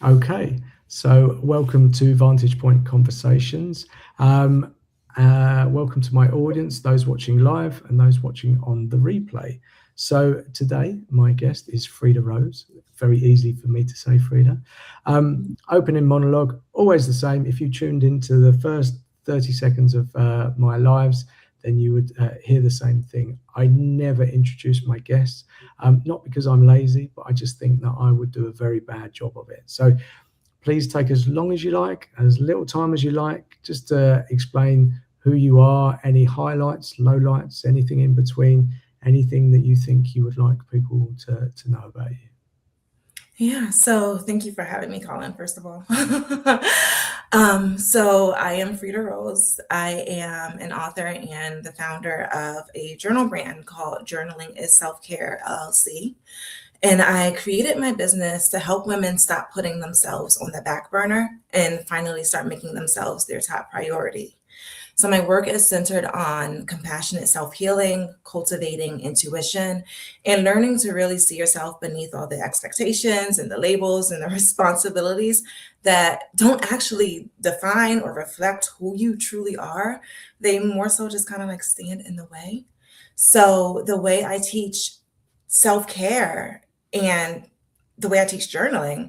Okay, so welcome to Vantage Point Conversations. Um, Welcome to my audience, those watching live and those watching on the replay. So today, my guest is Frida Rose. Very easy for me to say, Frida. Opening monologue, always the same. If you tuned into the first 30 seconds of my lives, then you would hear the same thing. I never introduce my guests, not because I'm lazy, but I just think that I would do a very bad job of it. So please take as long as you like, as little time as you like, just to explain who you are, any highlights, lowlights, anything in between, anything that you think you would like people to know about you. Yeah, so thank you for having me, Colin, first of all. So I am Frida Rose. I am an author and the founder of a journal brand called Journaling is Self-Care LLC. And I created my business to help women stop putting themselves on the back burner and finally start making themselves their top priority. So, my work is centered on compassionate self healing, cultivating intuition, and learning to really see yourself beneath all the expectations and the labels and the responsibilities that don't actually define or reflect who you truly are. They more so just kind of like stand in the way. So, the way I teach self care and the way I teach journaling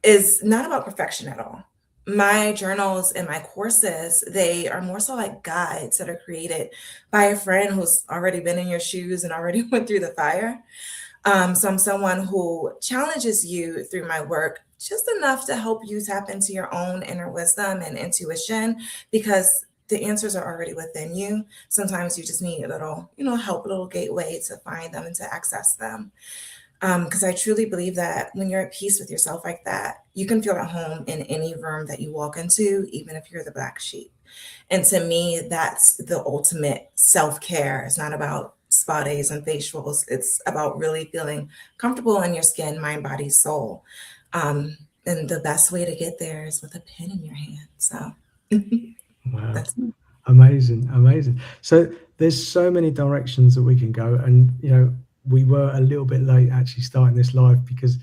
is not about perfection at all. My journals and my courses, they are more so like guides that are created by a friend who's already been in your shoes and already went through the fire. So I'm someone who challenges you through my work just enough to help you tap into your own inner wisdom and intuition because the answers are already within you. Sometimes you just need a little, help, a little gateway to find them and to access them. Because I truly believe that when you're at peace with yourself like that, you can feel at home in any room that you walk into, even if you're the black sheep. And to me, that's the ultimate self care. It's not about spa days and facials, it's about really feeling comfortable in your skin, mind, body, soul. Um, and the best way to get there is with a pen in your hand. So Wow. that's Amazing, amazing. So there's so many directions that we can go, and we were a little bit late actually starting this live because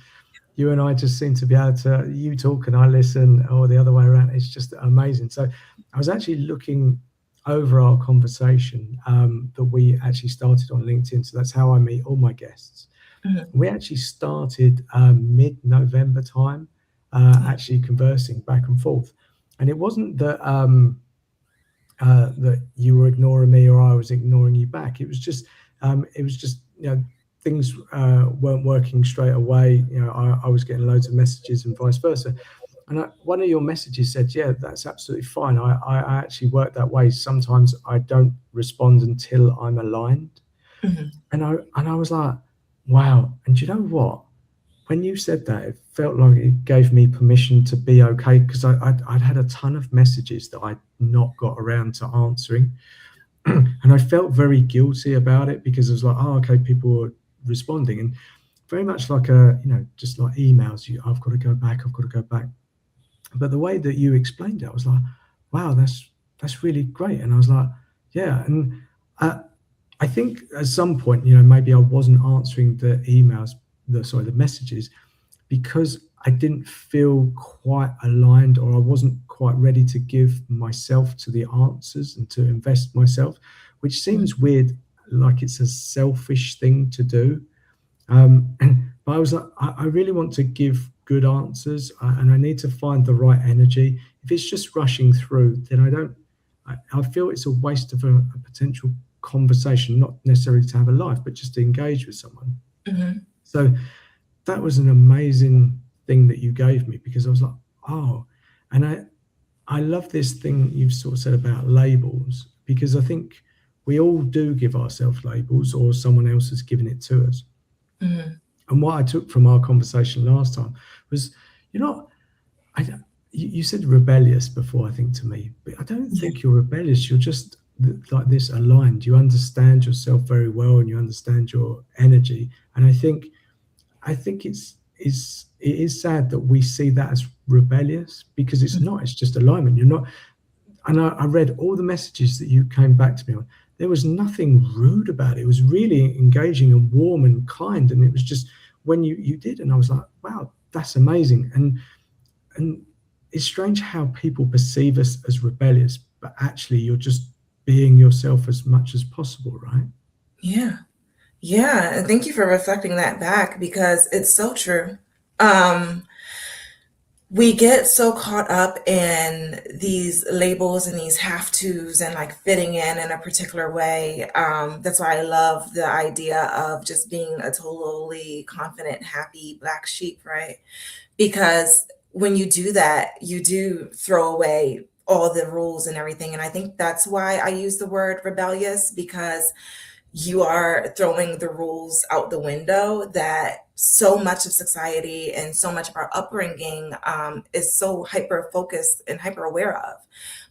you and I just seem to be able to, you talk and I listen, or the other way around. It's just amazing. So I was actually looking over our conversation that we actually started on LinkedIn. So that's how I meet all my guests. Mhm. We actually started mid-November time, actually conversing back and forth, and it wasn't that you were ignoring me or I was ignoring you back. It was just things weren't working straight away. I was getting loads of messages and vice versa. And one of your messages said, "Yeah, that's absolutely fine. I actually work that way. Sometimes I don't respond until I'm aligned." Mhm. And I was like, "Wow!" And do you know what? When you said that, it felt like it gave me permission to be okay because I'd had a ton of messages that I'd not got around to answering. And I felt very guilty about it because I was like, oh, okay, people are responding. And very much like just like emails, I've got to go back, I've got to go back. But the way that you explained it, I was like, wow, that's really great. And I was like, yeah. And uh, I think at some point, maybe I wasn't answering the emails, the messages, because I didn't feel quite aligned or I wasn't quite ready to give myself to the answers and to invest myself, which Mhm. seems weird, like it's a selfish thing to do. But I was like, I really want to give good answers and I need to find the right energy. If it's just rushing through, then I feel it's a waste of a potential conversation, not necessarily to have a life, but just to engage with someone. Mhm. So that was an amazing thing that you gave me because I was like, oh, and I love this thing you've sort of said about labels because I think we all do give ourselves labels or someone else has given it to us. Mhm. And what I took from our conversation last time was, you're not, I, you said rebellious before, I think to me, but I don't Yeah. think you're rebellious. You're just like this aligned. You understand yourself very well and you understand your energy. And I think it is sad that we see that as rebellious because it's not. It's just alignment. You're not. And I read all the messages that you came back to me on. There was nothing rude about it. It was really engaging and warm and kind. And it was just when you did, and I was like, wow, that's amazing. And And it's strange how people perceive us as rebellious, but actually you're just being yourself as much as possible, right? Yeah. Yeah. And thank you for reflecting that back because it's so true. Um, we get so caught up in these labels and these have tos and like fitting in a particular way. That's why I love the idea of just being a totally confident, happy black sheep, right? Because when you do that, you do throw away all the rules and everything. And I think that's why I use the word rebellious because you are throwing the rules out the window that so much of society and so much of our upbringing is so hyper focused and hyper aware of.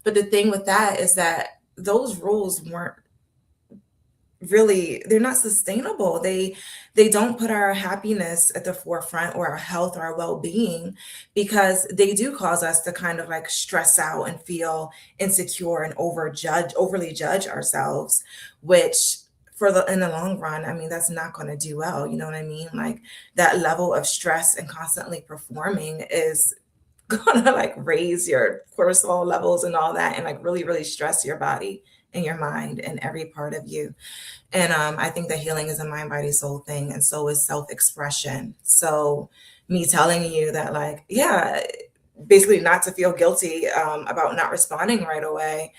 But the thing with that is that those rules weren't really, they're not sustainable. They don't put our happiness at the forefront or our health or our well-being because they do cause us to kind of like stress out and feel insecure and overly judge ourselves, which for the in the long run, I mean, that's not going to do well. You know what I mean? Like that level of stress and constantly performing is gonna like raise your cortisol levels and all that and like really, really stress your body and your mind and every part of you. And I think that healing is a mind, body, soul thing, and so is self expression. So, me telling you that, like, yeah, basically not to feel guilty about not responding right away,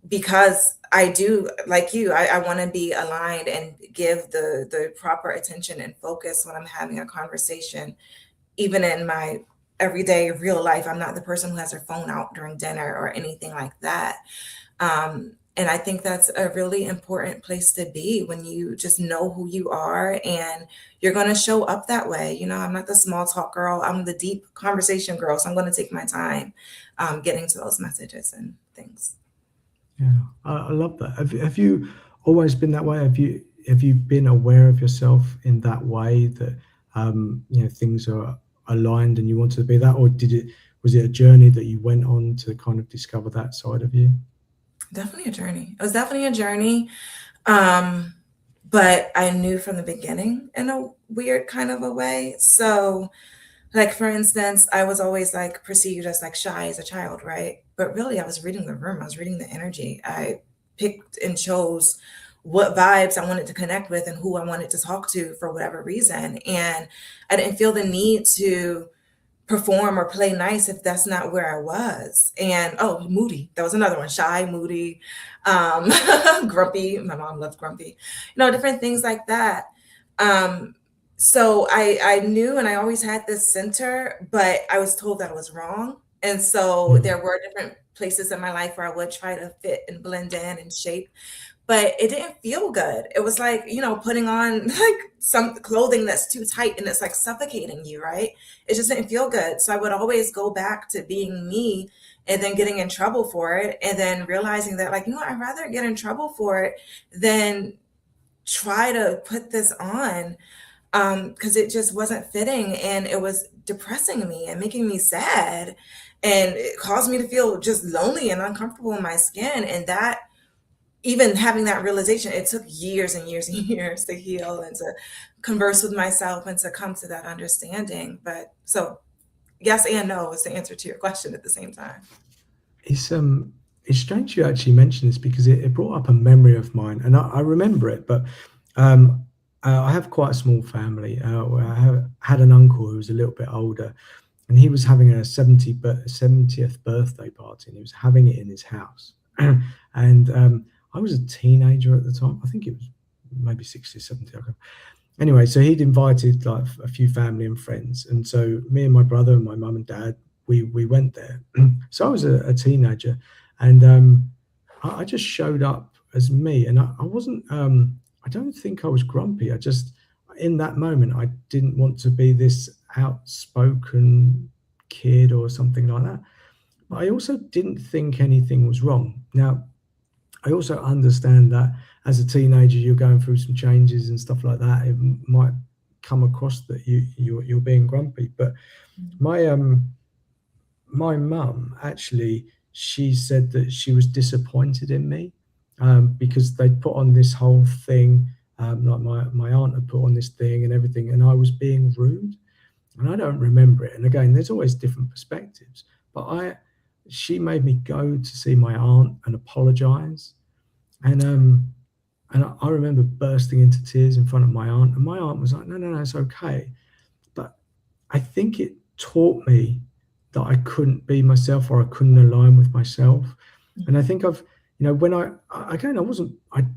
because I do, like you, I want to be aligned and give the proper attention and focus when I'm having a conversation, even in my everyday real life. I'm not the person who has their phone out during dinner or anything like that. And I think that's a really important place to be when you just know who you are and you're going to show up that way. You know, I'm not the small talk girl, I'm the deep conversation girl. So I'm going to take my time getting to those messages and things. Yeah, I love that. Have you always been that way? Have you been aware of yourself in that way that things are aligned and you wanted to be that, or was it a journey that you went on to kind of discover that side of you? Definitely a journey. It was definitely a journey. Um, but I knew from the beginning in a weird kind of a way. So, like for instance, I was always like perceived as like shy as a child, right? But really, I was reading the room. I was reading the energy. I picked and chose what vibes I wanted to connect with and who I wanted to talk to for whatever reason. And I didn't feel the need to perform or play nice if that's not where I was. And oh, moody. That was another one. Shy, moody, um, grumpy. My mom loved grumpy. Different things like that. Um, so I knew and I always had this center, but I was told that I was wrong. And so Mm. there were different places in my life where I would try to fit and blend in and shape, but it didn't feel good. It was like, putting on like some clothing that's too tight and it's like suffocating you, right? It just didn't feel good. So I would always go back to being me and then getting in trouble for it. And then realizing that, like, I'd rather get in trouble for it than try to put this on because it just wasn't fitting and it was depressing me and making me sad. And it caused me to feel just lonely and uncomfortable in my skin. And that even having that realization, it took years and years and years to heal and to converse with myself and to come to that understanding. But so yes and no is the answer to your question at the same time. It's it's strange you actually mentioned this because it brought up a memory of mine, and I remember it. But um, I have quite a small family. Where had an uncle who was a little bit older, and he was having a 70th birthday party, and he was having it in his house. And I was a teenager at the time. I think it was maybe 60, 70. I can't. Anyway, so he'd invited like a few family and friends, and so me and my brother and my mum and dad, we went there. So I was a teenager, and I just showed up as me, and I wasn't. I don't think I was grumpy. I just in that moment I didn't want to be this outspoken kid or something like that. But I also didn't think anything was wrong. Now I also understand that as a teenager, you're going through some changes and stuff like that. It might come across that you're being grumpy. But my my mum actually, she said that she was disappointed in me because they'd put on this whole thing. Like my aunt had put on this thing and everything, and I was being rude. and I don't remember it. And again, there's always different perspectives. But she made me go to see my aunt and apologize. And I remember bursting into tears in front of my aunt, and my aunt was like, "No, no, no, it's okay." But I think it taught me that I couldn't be myself, or I couldn't align with myself. And I think when I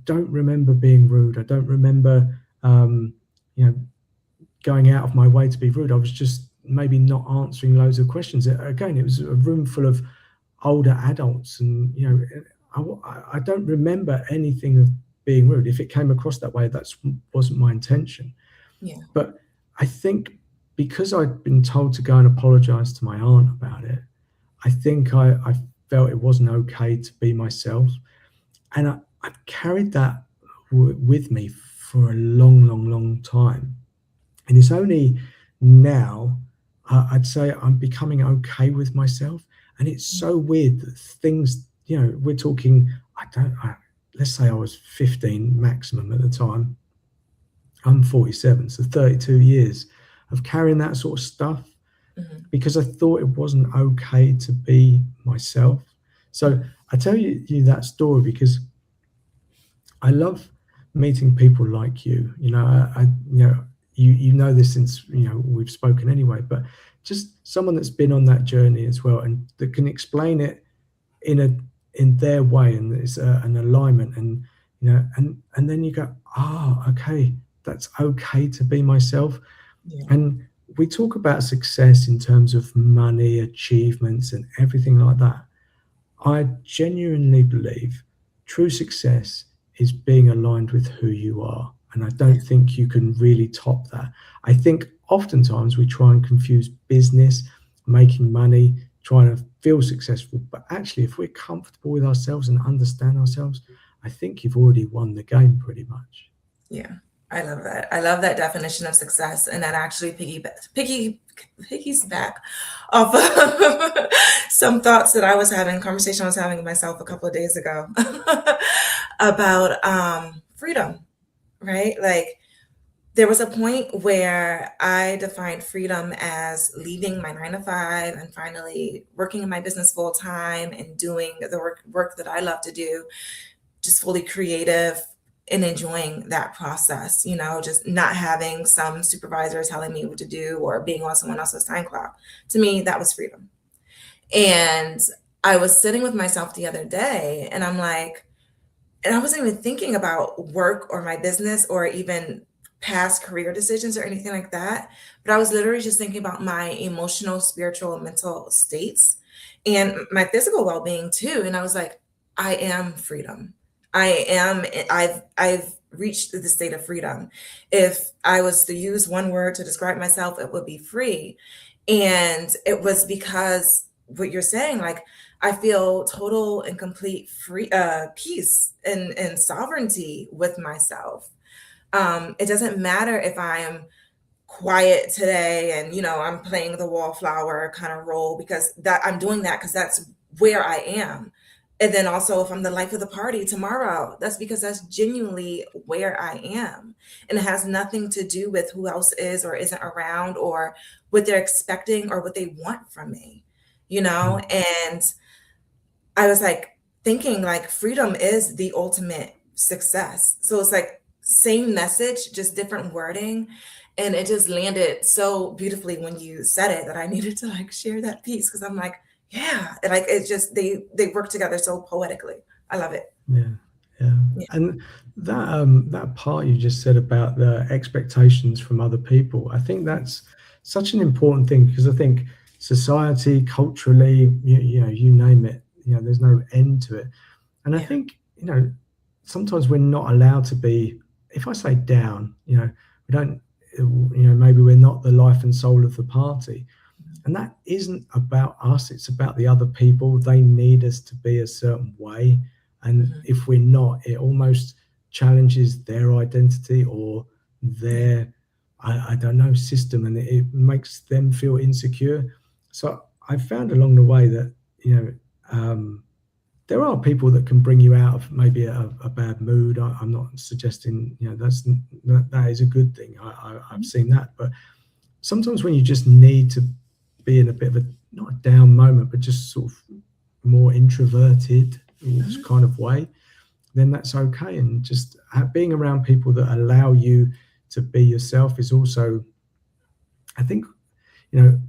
don't remember being rude. I don't remember, you know, going out of my way to be rude. I was just maybe not answering loads of questions. Again, it was a room full of older adults, and I don't remember anything of being rude. If it came across that way, that wasn't my intention. Yeah. But I think because I'd been told to go and apologize to my aunt about it, I think I felt it wasn't okay to be myself. And I've carried that with me for a long, long, long time. And it's only now I'd say I'm becoming okay with myself. And it's so weird that things, we're talking, let's say I was 15 maximum at the time. I'm 47, so 32 years of carrying that sort of stuff because I thought it wasn't okay to be myself. So I tell you that story because I love meeting people like you. You know this since we've spoken anyway, but just someone that's been on that journey as well, and that can explain it in their way, and it's an alignment, and and then you go, okay, that's okay to be myself. Yeah. And we talk about success in terms of money, achievements, and everything like that. I genuinely believe true success is being aligned with who you are. And I don't think you can really top that. I think oftentimes we try and confuse business, making money, trying to feel successful. But actually, if we're comfortable with ourselves and understand ourselves, I think you've already won the game pretty much. Yeah, I love that. I love that definition of success, and that actually piggies back off of some thoughts that conversation I was having with myself a couple of days ago about freedom, right? Like there was a point where I defined freedom as leaving my 9 to 5 and finally working in my business full time and doing the work that I love to do, just fully creative and enjoying that process, just not having some supervisor telling me what to do or being on someone else's time clock. To me, that was freedom. And I was sitting with myself the other day and I'm like, and I wasn't even thinking about work or my business or even past career decisions or anything like that. But I was literally just thinking about my emotional, spiritual, and mental states and my physical well-being too. And I was like, I am freedom. I've reached the state of freedom. If I was to use one word to describe myself, it would be free. And it was because what you're saying, like I feel total and complete peace and sovereignty with myself. It doesn't matter if I am quiet today and I'm playing the wallflower kind of role because that I'm doing that because that's where I am. And then also if I'm the life of the party tomorrow, that's because that's genuinely where I am. And it has nothing to do with who else is or isn't around or what they're expecting or what they want from me, And I was like thinking like freedom is the ultimate success. So it's like same message, just different wording. And it just landed so beautifully when you said it that I needed to like share that piece because I'm like, yeah, and like it's just they work together so poetically. I love it. Yeah. And that part you just said about the expectations from other people, I think that's such an important thing because I think society, culturally, you name it, there's no end to it. And I think, sometimes we're not allowed to be, if I say down, we don't, maybe we're not the life and soul of the party. And that isn't about us, it's about the other people. They need us to be a certain way. And if we're not, it almost challenges their identity or their, I don't know, system, and it makes them feel insecure. So I found along the way that, there are people that can bring you out of maybe a bad mood. I'm not suggesting, that is a good thing. I've seen that. But sometimes when you just need to be in a bit of a, not a down moment, but just sort of more introverted Mhm. kind of way, then that's okay. And just being around people that allow you to be yourself is also, I think,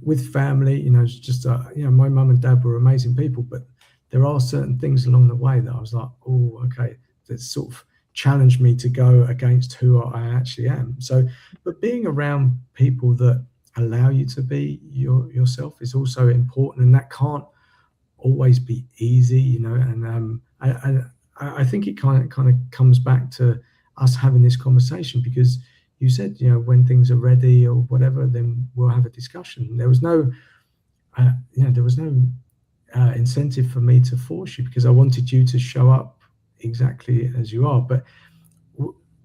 with family, it's just, my mum and dad were amazing people, but there are certain things along the way that I was like, oh, okay, that sort of challenged me to go against who I actually am. So, but being around people that allow you to be yourself is also important, and that can't always be easy, and I think it kind of comes back to us having this conversation, because you said, when things are ready or whatever, then we'll have a discussion. There was no, incentive for me to force you, because I wanted you to show up exactly as you are. But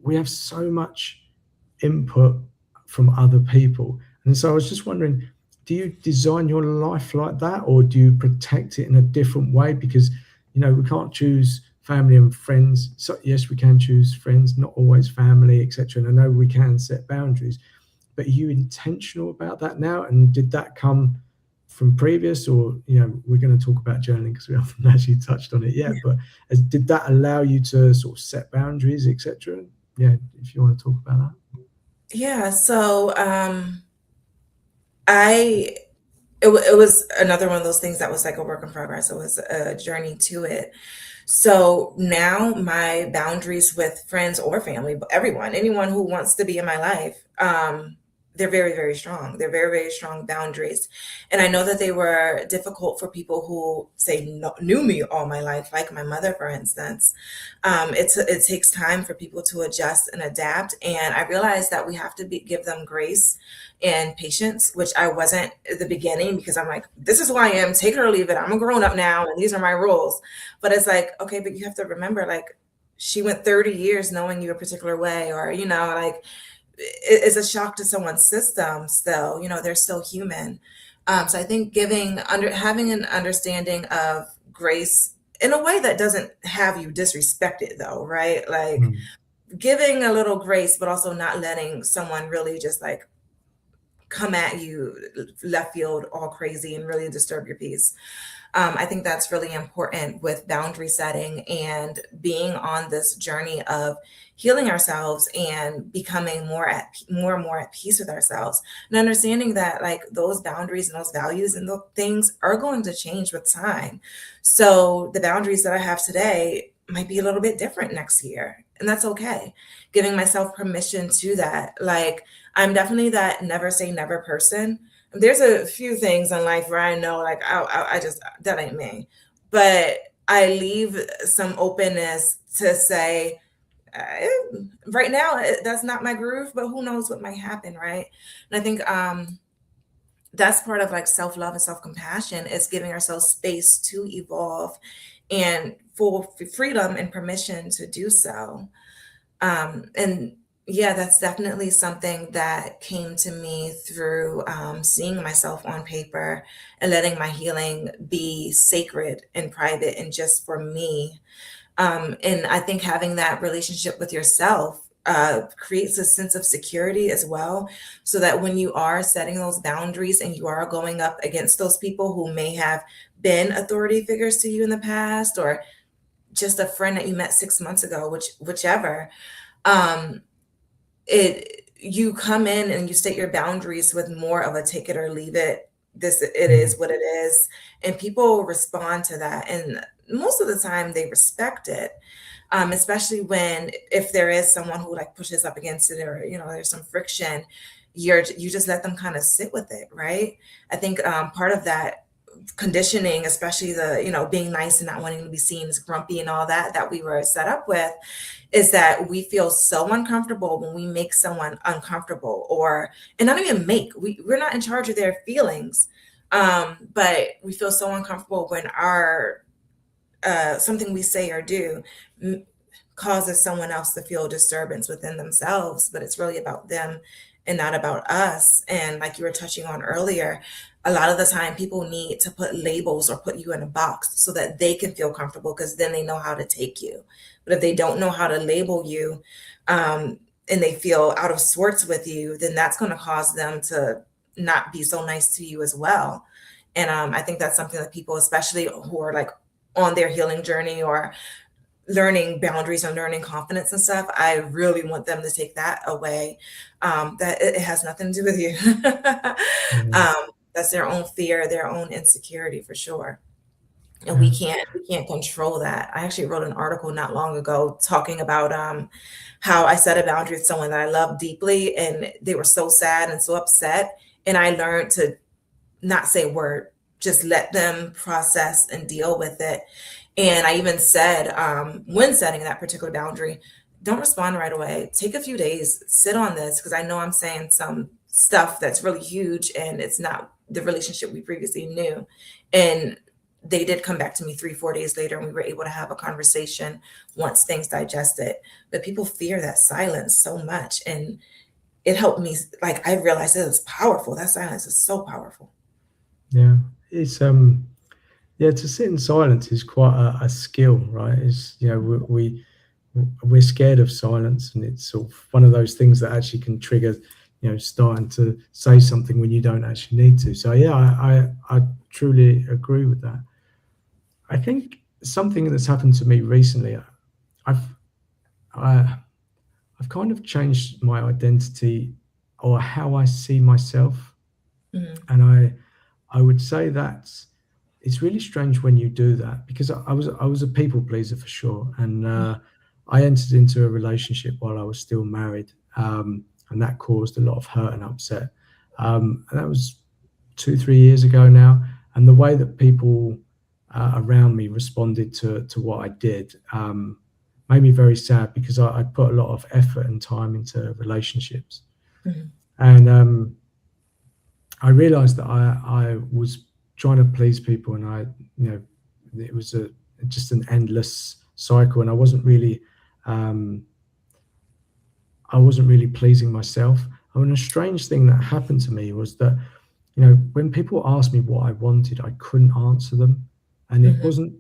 we have so much input from other people. And so I was just wondering, do you design your life like that, or do you protect it in a different way? Because, we can't choose family and friends. So yes, we can choose friends, not always family, etc. And I know we can set boundaries, but are you intentional about that now? And did that come from previous, or, we're going to talk about journaling because we haven't actually touched on it yet, but did that allow you to sort of set boundaries, etc.? Yeah, if you want to talk about that. Yeah, so I it was another one of those things that was like a work in progress. It was a journey to it. So now my boundaries with friends or family, everyone, anyone who wants to be in my life, they're very, very strong. They're very, very strong boundaries. And I know that they were difficult for people who say knew me all my life, like my mother, for instance. It takes time for people to adjust and adapt. And I realized that we have to give them grace and patience, which I wasn't at the beginning, because I'm like, this is who I am, take it or leave it. I'm a grown up now, and these are my rules. But it's like, okay, but you have to remember, like, she went 30 years knowing you a particular way, or, like, it's a shock to someone's system still, they're still human. So I think having an understanding of grace in a way that doesn't have you disrespected, though, right? Like, Mm. giving a little grace, but also not letting someone really just like come at you left field all crazy and really disturb your peace. I think that's really important with boundary setting and being on this journey of healing ourselves and becoming more and more at peace with ourselves, and understanding that like those boundaries and those values and those things are going to change with time. So the boundaries that I have today might be a little bit different next year, and that's okay. Giving myself permission to that. Like, I'm definitely that never say never person. There's a few things in life where I know, like, I just, that ain't me. But I leave some openness to say, right now, that's not my groove, but who knows what might happen, right? And I think that's part of like self love and self compassion, is giving ourselves space to evolve and full freedom and permission to do so. And yeah, that's definitely something that came to me through seeing myself on paper and letting my healing be sacred and private and just for me. And I think having that relationship with yourself creates a sense of security as well. So that when you are setting those boundaries and you are going up against those people who may have been authority figures to you in the past, or just a friend that you met 6 months ago, whichever, um, it you come in and you state your boundaries with more of a take it or leave it. This it Mm. is what it is, and people respond to that, and most of the time they respect it. Especially when if there is someone who like pushes up against it, or there's some friction, you just let them kind of sit with it, right? I think part of that conditioning, especially the being nice and not wanting to be seen as grumpy and all that we were set up with, is that we feel so uncomfortable when we make someone uncomfortable, or and not even we're not in charge of their feelings, but we feel so uncomfortable when our something we say or do causes someone else to feel disturbance within themselves, but it's really about them and not about us. And like you were touching on earlier, a lot of the time people need to put labels or put you in a box so that they can feel comfortable, because then they know how to take you. But if they don't know how to label you, and they feel out of sorts with you, then that's going to cause them to not be so nice to you as well. And I think that's something that people, especially who are like on their healing journey or learning boundaries and learning confidence and stuff, I really want them to take that away. That it has nothing to do with you. Yeah, um, that's their own fear, their own insecurity for sure. And yeah, we can't control that. I actually wrote an article not long ago talking about how I set a boundary with someone that I love deeply, and they were so sad and so upset. And I learned to not say a word, just let them process and deal with it. And I even said, when setting that particular boundary, don't respond right away. Take a few days, sit on this, because I know I'm saying some stuff that's really huge and it's not the relationship we previously knew. And they did come back to me 3, 4 days later, and we were able to have a conversation once things digested. But people fear that silence so much. And it helped me, like, I realized it was powerful. That silence is so powerful. yeah. It's yeah, to sit in silence is quite a skill, right? It's, you know, we're scared of silence, and it's sort of one of those things that actually can trigger, you know, starting to say something when you don't actually need to. So yeah, I truly agree with that. I think something that's happened to me recently, I've I, I've kind of changed my identity or how I see myself, Mhm, and I would say that it's really strange when you do that, because I was a people pleaser for sure, and I entered into a relationship while I was still married, and that caused a lot of hurt and upset. And that was 2 3 years ago now, and the way that people around me responded to what I did made me very sad, because I put a lot of effort and time into relationships, mhm, and I realized that I was trying to please people, and you know, it was just an endless cycle, and um, I wasn't really pleasing myself. And a strange thing that happened to me was that, you know, when people asked me what I wanted, I couldn't answer them, and it mhm, wasn't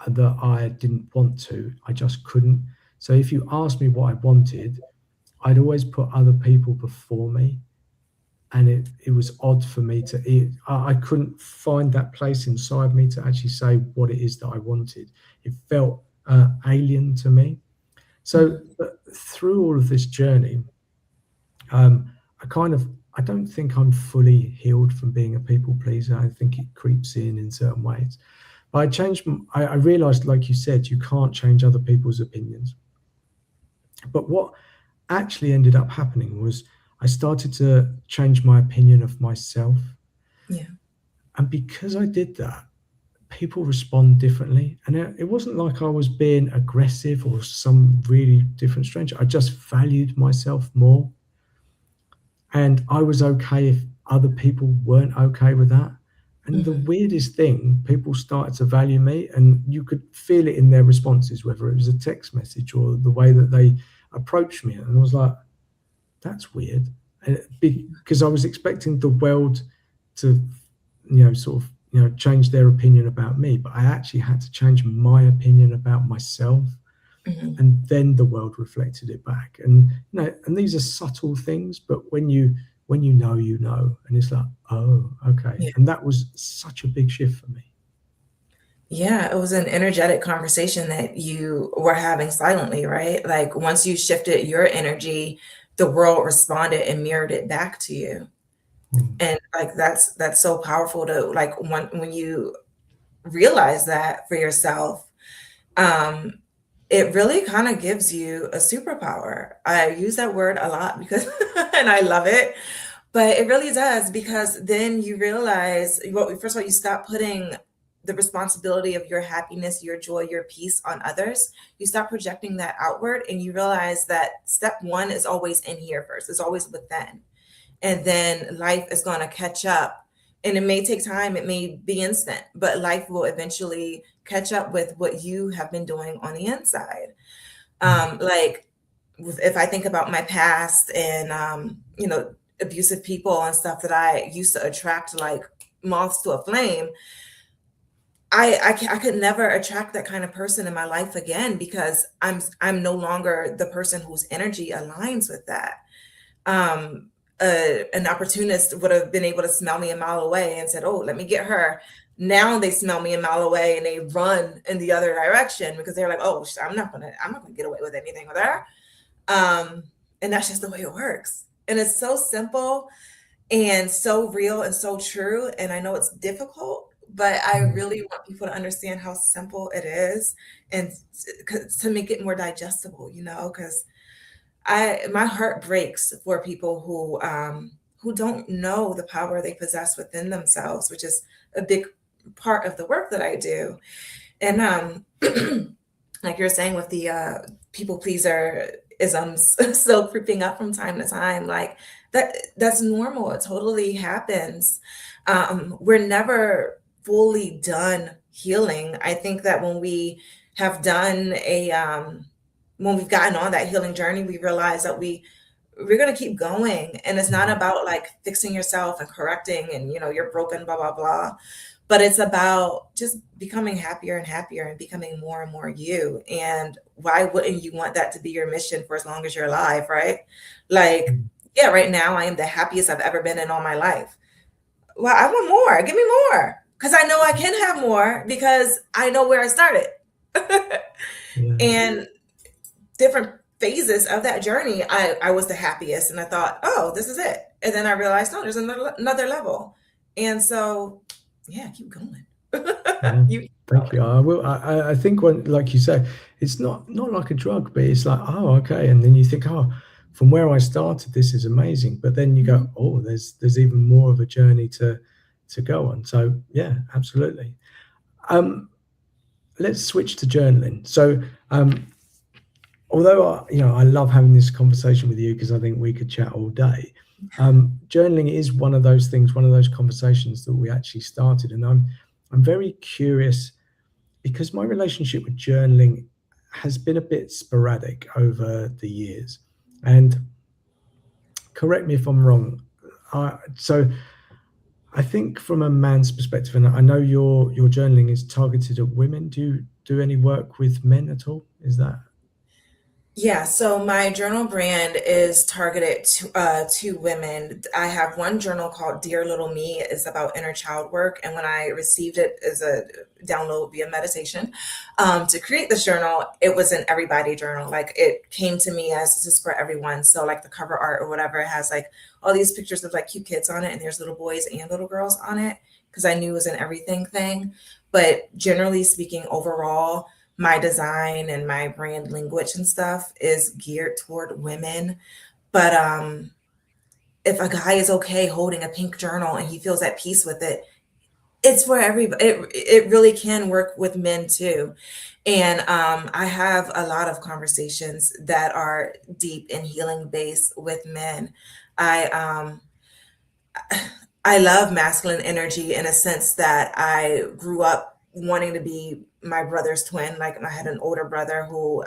that I didn't want to, I just couldn't. So if you asked me what I wanted, I'd always put other people before me, and it was odd for me to I couldn't find that place inside me to actually say what it is that I wanted. It felt alien to me. So mhm. through all of this journey, I kind of, I don't think I'm fully healed from being a people pleaser. I think it creeps in certain ways. But I changed. I realized, like you said, you can't change other people's opinions. But what actually ended up happening was I started to change my opinion of myself. Yeah. And because I did that, people respond differently. And it wasn't like I was being aggressive or some really different stranger. I just valued myself more. And I was okay if other people weren't okay with that. And the Mhm, weirdest thing, people started to value me, and you could feel it in their responses, whether it was a text message or the way that they approached me. And I was like, that's weird. And because I was expecting the world to, you know, sort of, you know, change their opinion about me, but I actually had to change my opinion about myself, mhm. and then the world reflected it back. And you know, and these are subtle things, but when you know, you know, and it's like, oh, okay. Yeah. And that was such a big shift for me. Yeah, it was an energetic conversation that you were having silently, right? Like, once you shifted your energy, the world responded and mirrored it back to you. Mm. And, like, that's so powerful to, like, when you realize that for yourself, um, it really kinda gives you a superpower. I use that word a lot because and I love it, but it really does, because then you realize, well, first of all, you stop putting the responsibility of your happiness, your joy, your peace on others. You stop projecting that outward, and you realize that step one is always in here first. It's always within. And then life is going to catch up. And it may take time, it may be instant, but life will eventually catch up with what you have been doing on the inside. Mm. Like, if I think about my past and abusive people and stuff that I used to attract like moths to a flame, I could never attract that kind of person in my life again, because I'm no longer the person whose energy aligns with that. Um, an opportunist would have been able to smell me a mile away and said, "Oh, let me get her." Now they smell me a mile away and they run in the other direction because they're like, "Oh, I'm not gonna get away with anything with her." And that's just the way it works. And it's so simple and so real and so true. And I know it's difficult, but I really want people to understand how simple it is and to make it more digestible, because my heart breaks for people who don't know the power they possess within themselves, which is a big part of the work that I do. And like you're saying with the people pleaser isms still creeping up from time to time, like that's normal. It totally happens. We're never fully done healing. I think that when we have done when we've gotten on that healing journey, we realize that we're going to keep going. And it's not about like fixing yourself and correcting and, you're broken, blah, blah, blah. But it's about just becoming happier and happier and becoming more and more you. And why wouldn't you want that to be your mission for as long as you're alive, right? Like, yeah, right now I am the happiest I've ever been in all my life. Well, I want more. Give me more. Because I know I can have more because I know where I started. And different phases of that journey, I was the happiest. And I thought, oh, this is it. And then I realized, no, there's another level. And so, yeah, keep going. Thank you. I think when, like you say, it's not like a drug, but it's like, oh, okay. And then you think, oh, from where I started, this is amazing. But then you go, oh, there's even more of a journey to go on. So yeah, absolutely. Let's switch to journaling. So although I love having this conversation with you because I think we could chat all day, journaling is one of those things, one of those conversations that we actually started. And I'm very curious because my relationship with journaling has been a bit sporadic over the years. And correct me if I'm wrong. So I think from a man's perspective, and I know your journaling is targeted at women. Do you do any work with men at all? Is that? Yeah, so my journal brand is targeted to women. I have one journal called Dear Little Me. It's about inner child work. And when I received it as a download via meditation to create this journal, it was an everybody journal. Like it came to me as this is for everyone. So like the cover art or whatever, it has like all these pictures of like cute kids on it. And there's little boys and little girls on it because I knew it was an everything thing. But generally speaking, overall, my design and my brand language and stuff is geared toward women. But if a guy is okay holding a pink journal and he feels at peace with it, it's for everybody. It really can work with men too. And I have a lot of conversations that are deep and healing based with men. I love masculine energy in a sense that I grew up wanting to be my brother's twin. Like I had an older brother who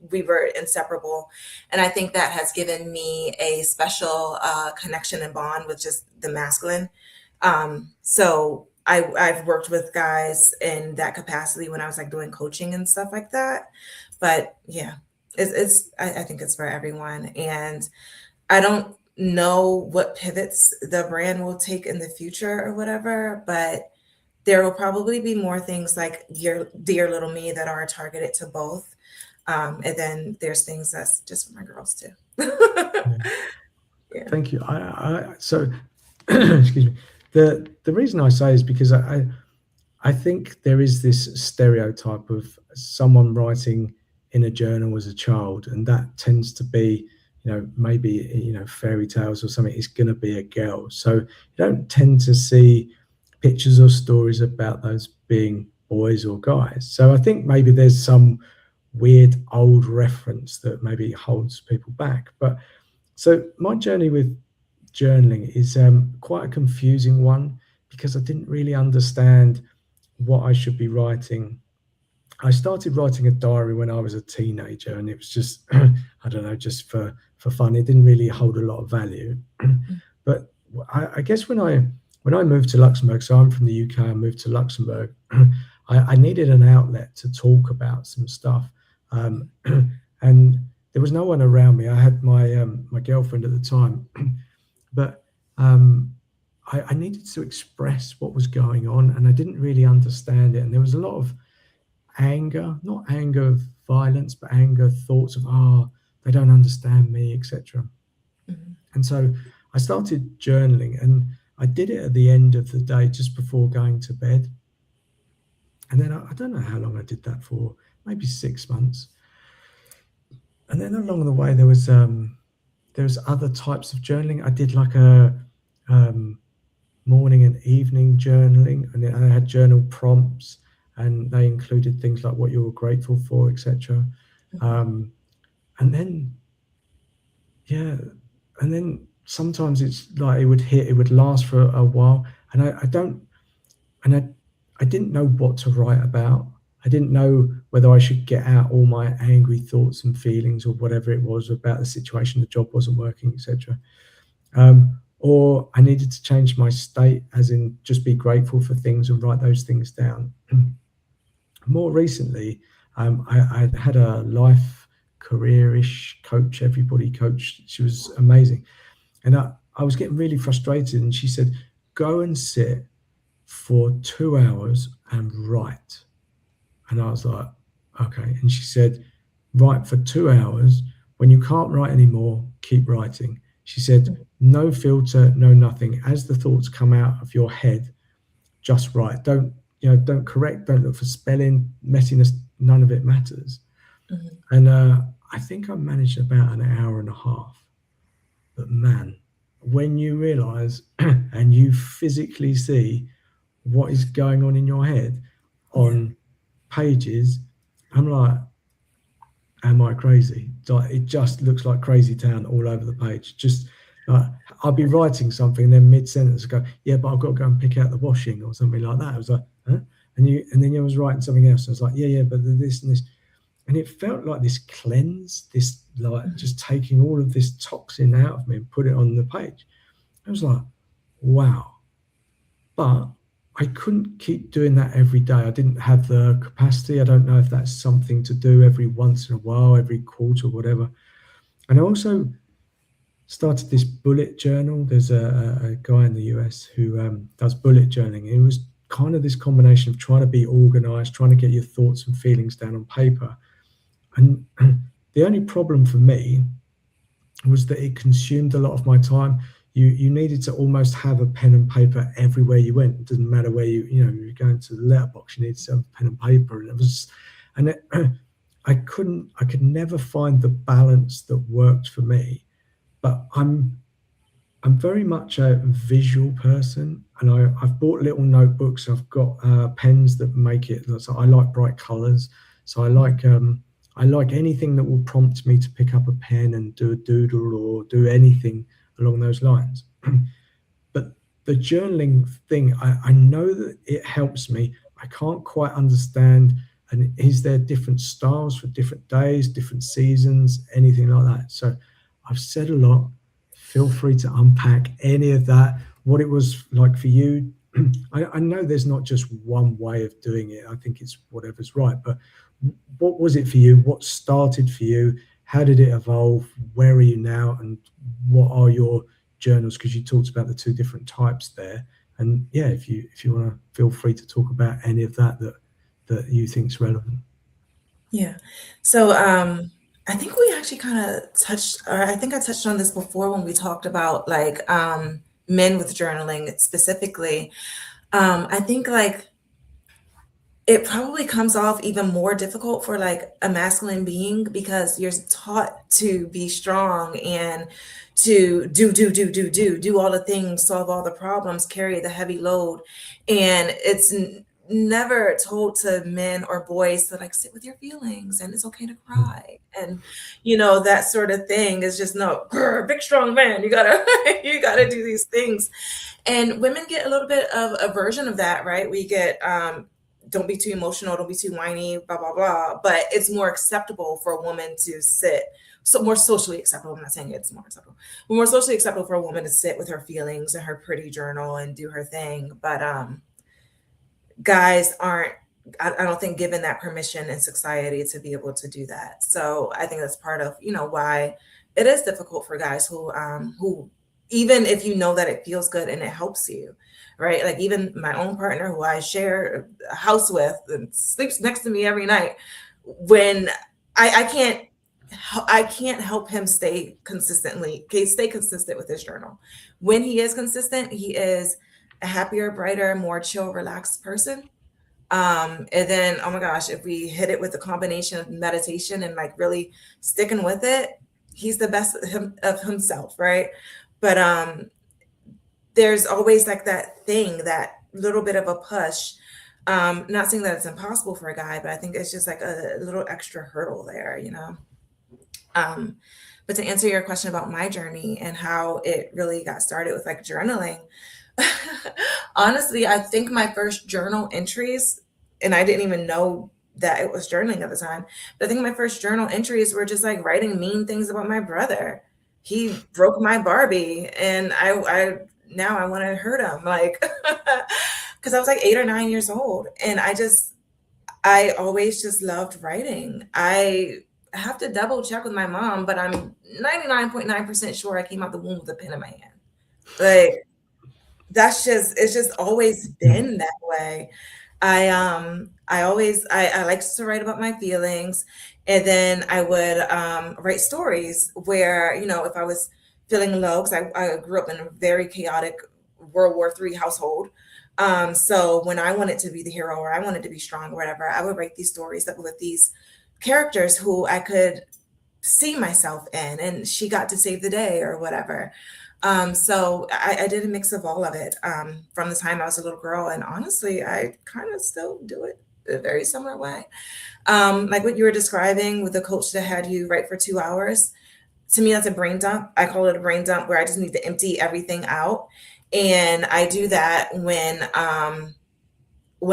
we were inseparable. And I think that has given me a special connection and bond with just the masculine. So I've worked with guys in that capacity when I was like doing coaching and stuff like that. But yeah, I think it's for everyone. And I don't know what pivots the brand will take in the future or whatever, but there will probably be more things like Dear Little Me that are targeted to both. And then there's things that's just for my girls too. Yeah. Thank you. So excuse me. The reason I say is because I think there is this stereotype of someone writing in a journal as a child, and that tends to be, maybe, fairy tales or something. It's going to be a girl. So you don't tend to see pictures or stories about those being boys or guys. So I think maybe there's some weird old reference that maybe holds people back. But so my journey with journaling is quite a confusing one because I didn't really understand what I should be writing. I started writing a diary when I was a teenager, and it was just, I don't know, just for fun. It didn't really hold a lot of value. But I guess when I moved to Luxembourg, so I'm from the UK, I moved to Luxembourg, I needed an outlet to talk about some stuff. And there was no one around me. I had my girlfriend at the time, But I needed to express what was going on, and I didn't really understand it. And there was a lot of anger, not anger of violence, but anger, thoughts of, oh, they don't understand me, etc. Mhm. And so I started journaling, and I did it at the end of the day, just before going to bed. And then I don't know how long I did that for, maybe 6 months. And then along the way, there was other types of journaling. I did like a um, morning and evening journaling, and I had journal prompts, and they included things like what you were grateful for, etc. Mhm. Um, and then, yeah, and then sometimes it's like it would last for a while, and I don't, and I didn't know what to write about. I didn't know whether I should get out all my angry thoughts and feelings or whatever it was about the situation, the job wasn't working, etc. Or I needed to change my state, as in just be grateful for things and write those things down. More recently, I had a life careerish coach, everybody coach. She was amazing. And I was getting really frustrated. And she said, go and sit for 2 hours and write. And I was like, okay. And she said, write for 2 hours. When you can't write anymore, keep writing. She said, Mhm. no filter, no nothing. As the thoughts come out of your head, just write. Don't correct, don't look for spelling, messiness, none of it matters. Mhm. And I think I managed about an hour and a half. But man, when you realize and you physically see what is going on in your head Yeah. on pages, I'm like, am I crazy? Like, it just looks like crazy town all over the page. Just like I'll be writing something, and then mid sentence go, yeah, but I've got to go and pick out the washing or something like that. I was like, huh? And then you was writing something else. I was like, yeah, yeah, but this and this, and it felt like this cleanse, this like Mhm. just taking all of this toxin out of me and put it on the page. I was like, wow. But I couldn't keep doing that every day. I didn't have the capacity. I don't know if that's something to do every once in a while, every quarter, whatever. And I also started this bullet journal. There's a guy in the US who does bullet journaling. It was kind of this combination of trying to be organized, trying to get your thoughts and feelings down on paper. And the only problem for me was that it consumed a lot of my time. You needed to almost have a pen and paper everywhere you went. It doesn't matter where you're going to the letterbox. You needed to have a pen and paper, and it was, and it, I could never find the balance that worked for me. But I'm very much a visual person, and I've bought little notebooks. I've got pens that make it. So I like bright colours. So I like anything that will prompt me to pick up a pen and do a doodle or do anything along those lines. But the journaling thing, I know that it helps me. I can't quite understand. And is there different styles for different days, different seasons, anything like that? So I've said a lot. Feel free to unpack any of that, what it was like for you. I know there's not just one way of doing it. I think it's whatever's right. But what was it for you? What started for you? How did it evolve? Where are you now? And what are your journals? Because you talked about the two different types there. And yeah, if you want to feel free to talk about any of that you think's relevant. Yeah. So, I think we actually kind of touched, or I think I touched on this before when we talked about like men with journaling specifically. I think like it probably comes off even more difficult for like a masculine being because you're taught to be strong and to do all the things, solve all the problems, carry the heavy load. And it's never told to men or boys to like sit with your feelings and it's okay to cry. And that sort of thing is just no, "Grr, big strong man, you gotta you gotta do these things." And women get a little bit of a version of that, right? We get don't be too emotional, don't be too whiny, blah blah blah. But it's more acceptable for a woman to sit. So more socially acceptable. I'm not saying it's more acceptable, but more socially acceptable for a woman to sit with her feelings and her pretty journal and do her thing. But guys aren't. I don't think given that permission in society to be able to do that. So I think that's part of why it is difficult for guys who even if you know that it feels good and it helps you, right? Like even my own partner who I share a house with and sleeps next to me every night, when I can't help him stay consistent with his journal. When he is consistent, he is a happier, brighter, more chill, relaxed person. And then, oh my gosh, if we hit it with a combination of meditation and like really sticking with it, he's the best of himself, right? But there's always like that thing, that little bit of a push. Not saying that it's impossible for a guy, but I think it's just like a little extra hurdle there, you know? Um, but to answer your question about my journey and how it really got started with like journaling, honestly, I think my first journal entries, and I didn't even know that it was journaling at the time, but I think my first journal entries were just like writing mean things about my brother. He broke my Barbie, and I now I want to hurt him, like, because I was like 8 or 9 years old, and I always just loved writing. I have to double check with my mom, but I'm 99.9% sure I came out the womb with a pen in my hand. Like, it's just always been that way. I liked to write about my feelings, and then I would write stories where, you know, if I was feeling low, because I grew up in a very chaotic World War III household. So when I wanted to be the hero or I wanted to be strong or whatever, I would write these stories that with these characters who I could see myself in, and she got to save the day or whatever. So I did a mix of all of it from the time I was a little girl, and honestly, I kind of still do it a very similar way. Like what you were describing with the coach that had you write for 2 hours. To me, that's a brain dump. I call it a brain dump where I just need to empty everything out, and I do that when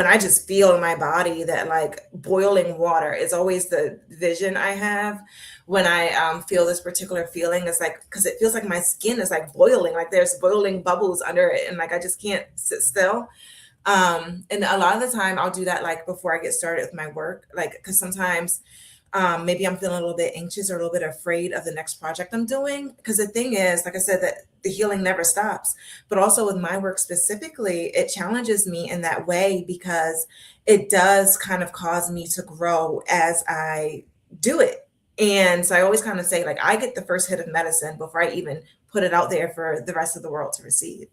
I just feel in my body that like boiling water is always the vision I have when I feel this particular feeling. It's like, because it feels like my skin is like boiling, like there's boiling bubbles under it, and like I just can't sit still. And a lot of the time I'll do that like before I get started with my work, like because sometimes maybe I'm feeling a little bit anxious or a little bit afraid of the next project I'm doing. Because the thing is, like I said, that the healing never stops. But also with my work specifically, it challenges me in that way because it does kind of cause me to grow as I do it. And so I always kind of say, like, I get the first hit of medicine before I even put it out there for the rest of the world to receive.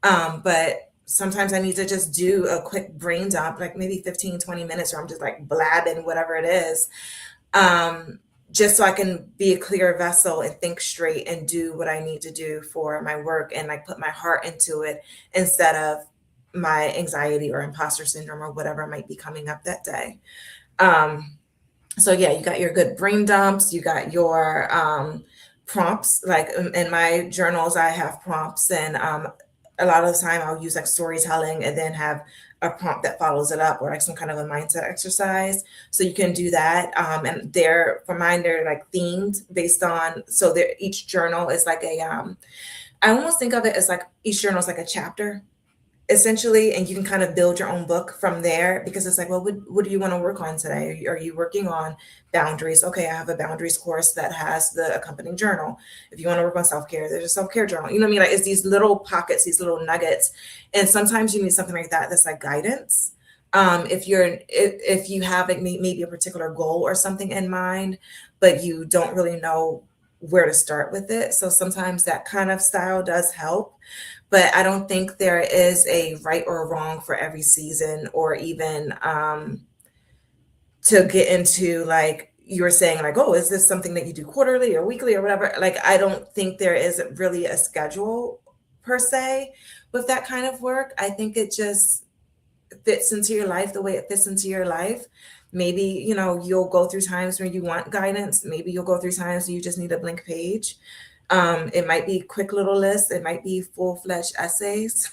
But sometimes I need to just do a quick brain dump, like maybe 15, 20 minutes, where I'm just like blabbing whatever it is, just so I can be a clear vessel and think straight and do what I need to do for my work and like put my heart into it instead of my anxiety or imposter syndrome or whatever might be coming up that day. So yeah, you got your good brain dumps, you got your prompts. Like in my journals, I have prompts, and a lot of the time I'll use like storytelling and then have a prompt that follows it up, or like some kind of a mindset exercise. So you can do that. And they're, for mine, they're like themed based on, so each journal is like I almost think of it as like each journal is like a chapter, essentially, and you can kind of build your own book from there, because it's like, well, what do you want to work on today? Are you working on boundaries? Okay, I have a boundaries course that has the accompanying journal. If you want to work on self-care, there's a self-care journal. You know what I mean? Like, it's these little pockets, these little nuggets, and sometimes you need something like that that's like guidance. If you have like maybe a particular goal or something in mind, but you don't really know where to start with it, so sometimes that kind of style does help. But I don't think there is a right or wrong for every season, or even to get into like you were saying, like, oh, is this something that you do quarterly or weekly or whatever? Like, I don't think there is really a schedule per se with that kind of work. I think it just fits into your life the way it fits into your life. Maybe, you know, you'll go through times where you want guidance. Maybe you'll go through times where you just need a blank page. It might be quick little lists. It might be full-fledged essays.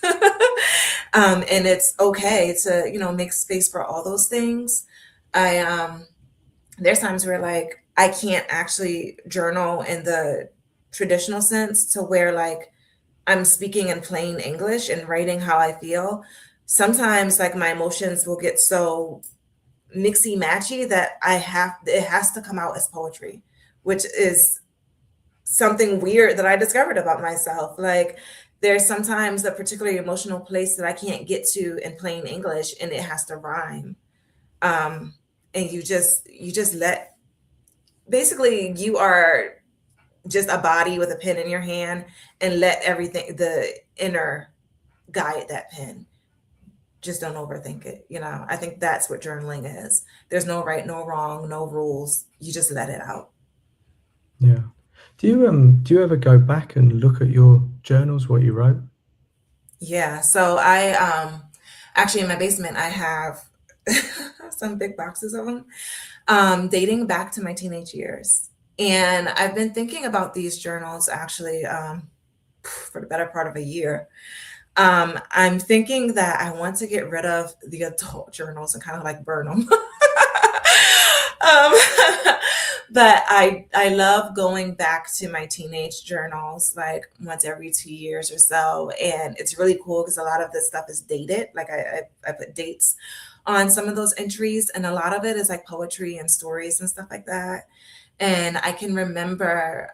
And it's okay to, you know, make space for all those things. There's times where like I can't actually journal in the traditional sense, to where like I'm speaking in plain English and writing how I feel. Sometimes like my emotions will get so mixy matchy that it has to come out as poetry, which is something weird that I discovered about myself. Like there's sometimes a particularly emotional place that I can't get to in plain English and it has to rhyme. Um, and you just let basically you are just a body with a pen in your hand and let everything the inner guide that pen. Just don't overthink it. I think that's what journaling is. There's no right, no wrong, no rules. You just let it out. Yeah. Do you ever go back and look at your journals, what you wrote? Yeah. So I actually in my basement I have some big boxes of them, dating back to my teenage years. And I've been thinking about these journals actually for the better part of a year. I'm thinking that I want to get rid of the adult journals and kind of like burn them. um, but I love going back to my teenage journals like once every 2 years or so, and it's really cool because a lot of this stuff is dated. Like I put dates on some of those entries, and a lot of it is like poetry and stories and stuff like that. And I can remember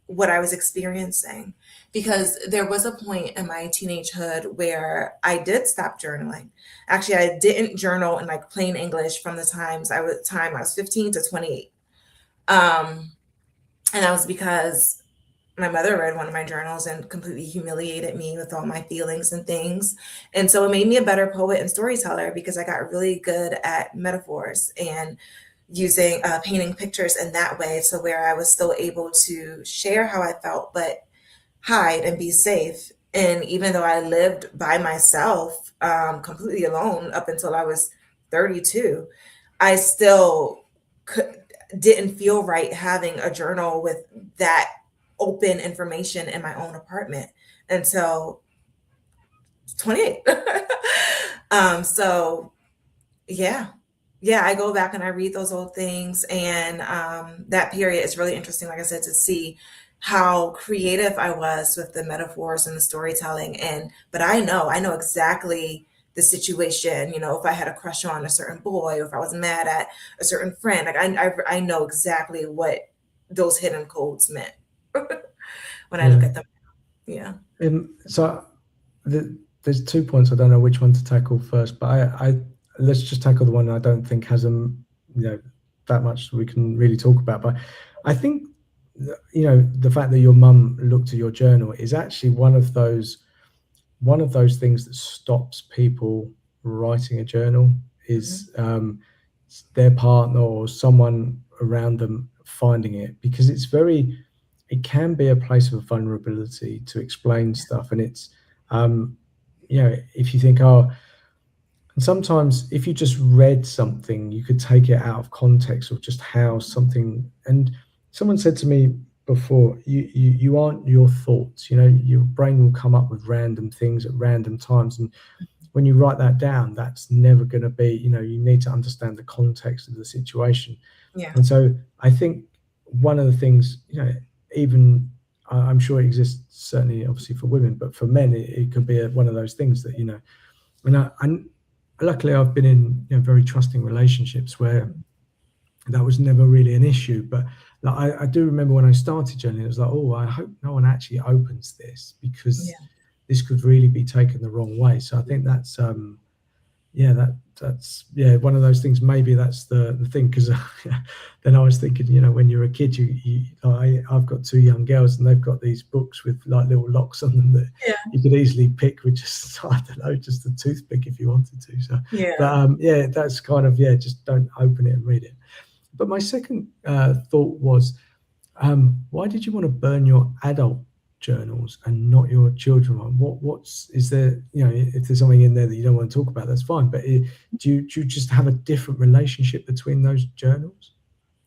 what I was experiencing because there was a point in my teenagehood where I did stop journaling. Actually, I didn't journal in like plain English from the time I was 15 to 28. Um, and that was because my mother read one of my journals and completely humiliated me with all my feelings and things. And so it made me a better poet and storyteller because I got really good at metaphors and using painting pictures in that way. So where I was still able to share how I felt, but hide and be safe. And even though I lived by myself, completely alone up until I was 32, I still didn't feel right having a journal with that open information in my own apartment until 28. So yeah. Yeah, I go back and I read those old things, and that period is really interesting, like I said, to see how creative I was with the metaphors and the storytelling. But I know exactly the situation. If I had a crush on a certain boy, or if I was mad at a certain friend, like I know exactly what those hidden codes meant when I look Yeah. at them. Yeah. So there's 2 points. I don't know which one to tackle first, but I let's just tackle the one I don't think has that much we can really talk about. But I think the fact that your mum looked at your journal is actually one of those things that stops people writing a journal Mhm. is their partner or someone around them finding it, because it can be a place of vulnerability to explain stuff. And it's um, if you think, oh, and sometimes if you just read something, you could take it out of context, or just how something. And someone said to me before, you aren't your thoughts. Your brain will come up with random things at random times, and when you write that down, that's never going to be. You need to understand the context of the situation. Yeah. And so I think one of the things, even I'm sure it exists certainly, obviously for women, but for men, it could be one of those things that and luckily I've been in very trusting relationships where that was never really an issue. But like, I do remember when I started journaling, it was like, oh, I hope no one actually opens this, because Yeah. this could really be taken the wrong way. So I think that's one of those things. Maybe that's the thing, because then I was thinking, when you're a kid, I've got two young girls, and they've got these books with like little locks on them that Yeah. you could easily pick with just I don't know, just a toothpick if you wanted to. So, but Yeah. that's kind of just don't open it and read it. But my second thought was, why did you want to burn your adult journals and not your children one? Is there, if there's something in there that you don't want to talk about, that's fine. But do you just have a different relationship between those journals?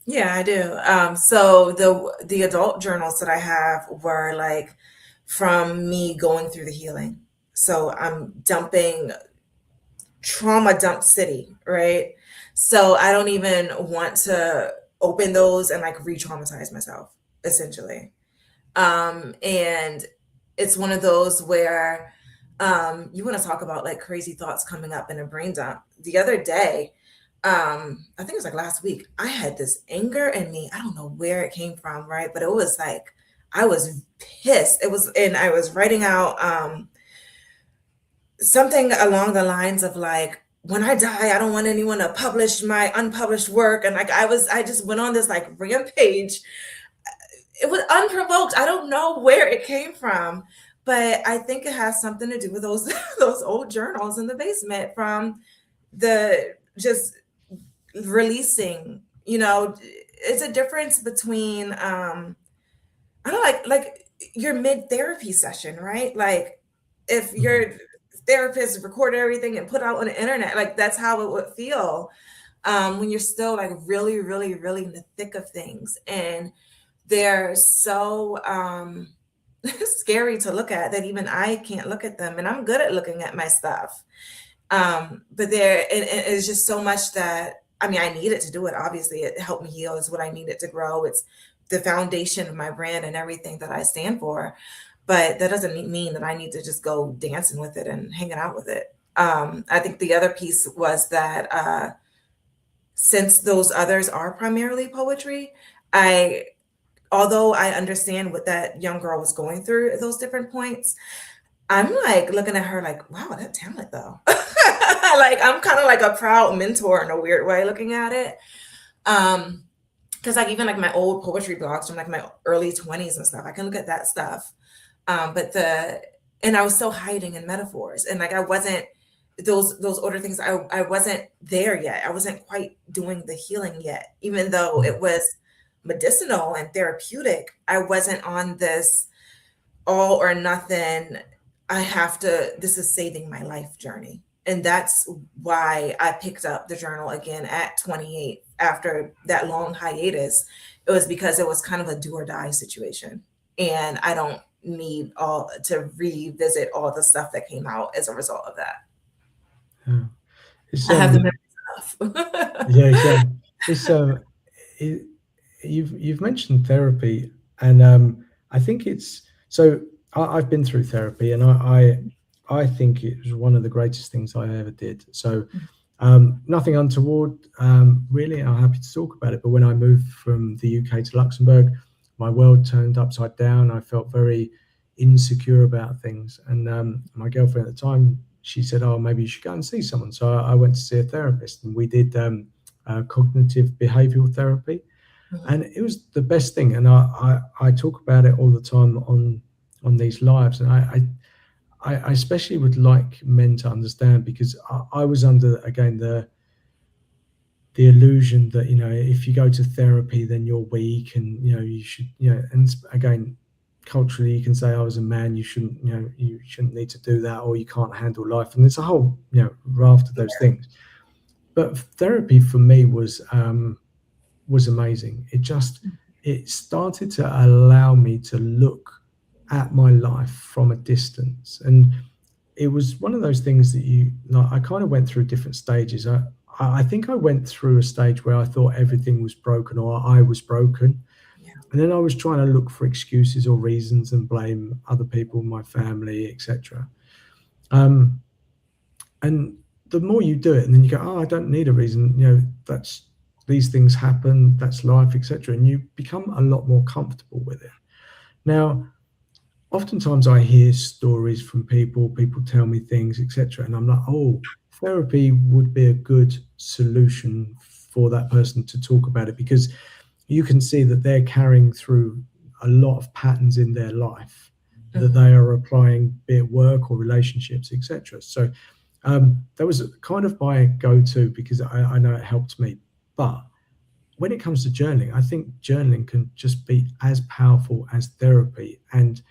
Yeah, I do. So the adult journals that I have were like from me going through the healing. So I'm dumping trauma dump city, right? So I don't even want to open those and like re-traumatize myself, essentially. And it's one of those where you want to talk about like crazy thoughts coming up in a brain dump. The other day, I think it was like last week, I had this anger in me. I don't know where it came from, right? But it was like I was pissed. It was, and I was writing out something along the lines of like, when I die, I don't want anyone to publish my unpublished work. And like I just went on this like rampage. It was unprovoked. I don't know where it came from, but I think it has something to do with those those old journals in the basement from the just releasing. It's a difference between I don't like your mid therapy session, right? Like if Mhm. your therapist recorded everything and put out on the internet, like that's how it would feel when you're still like really, really, really in the thick of things. And they're so scary to look at that even I can't look at them. And I'm good at looking at my stuff. But it's just so much that I mean, I needed to do it. Obviously, it helped me heal. It's what I needed to grow. It's the foundation of my brand and everything that I stand for. But that doesn't mean that I need to just go dancing with it and hanging out with it. I think the other piece was that since those others are primarily poetry, I although I understand what that young girl was going through at those different points, I'm like looking at her like, wow, that talent though. Like I'm kind of like a proud mentor in a weird way looking at it. Because like even like my old poetry blogs from like my early 20s and stuff, I can look at that stuff. And I was still hiding in metaphors. And like I wasn't those older things, I wasn't there yet. I wasn't quite doing the healing yet, even though Mm. it was medicinal and therapeutic. I wasn't on this all or nothing. This is saving my life journey. And that's why I picked up the journal again at 28 after that long hiatus. It was because it was kind of a do or die situation. And I don't need all to revisit all the stuff that came out as a result of that. Yeah. It's I have the memories enough. yeah, exactly. It's it, you've mentioned therapy, and I think it's so. I've been through therapy, and I think it was one of the greatest things I ever did. So nothing untoward, really. I'm happy to talk about it. But when I moved from the UK to Luxembourg, my world turned upside down. I felt very insecure about things, and my girlfriend at the time, she said, "Oh, maybe you should go and see someone." So I went to see a therapist, and we did cognitive behavioral therapy, and Mhm. it was the best thing. And I talk about it all the time on these lives, and I especially would like men to understand, because I was under, again, the illusion that, if you go to therapy then you're weak, and you should, and again, culturally you can say, I was a man, you shouldn't need to do that, or you can't handle life, and there's a whole, raft of those things. But therapy for me was amazing. It started to allow me to look at my life from a distance, and it was one of those things that I kind of went through different stages. I think I went through a stage where I thought everything was broken, or I was broken, Yeah. and then I was trying to look for excuses or reasons and blame other people, my family, etc. Um, and the more you do it, and then you go, oh, I don't need a reason, that's, these things happen, that's life, etc., and you become a lot more comfortable with it. Now, oftentimes I hear stories from people tell me things, etc., and I'm like, oh, therapy would be a good solution for that person to talk about it, because you can see that they're carrying through a lot of patterns in their life that Mhm. they are applying, be it work or relationships, etc. So that was kind of my go-to, because I know it helped me. But when it comes to journaling, I think journaling can just be as powerful as therapy. And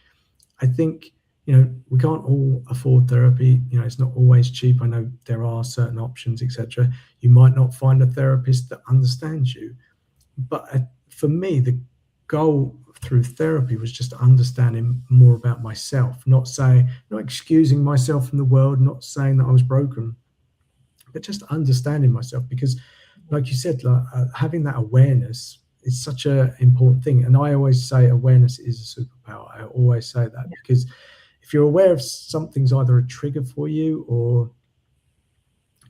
I think, we can't all afford therapy. It's not always cheap. I know there are certain options, etc. You might not find a therapist that understands you. But for me, the goal through therapy was just understanding more about myself, not excusing myself from the world, not saying that I was broken, but just understanding myself. Because, like you said, like, having that awareness is such an important thing. And I always say awareness is a superpower. I always say that, because if you're aware of something's either a trigger for you, or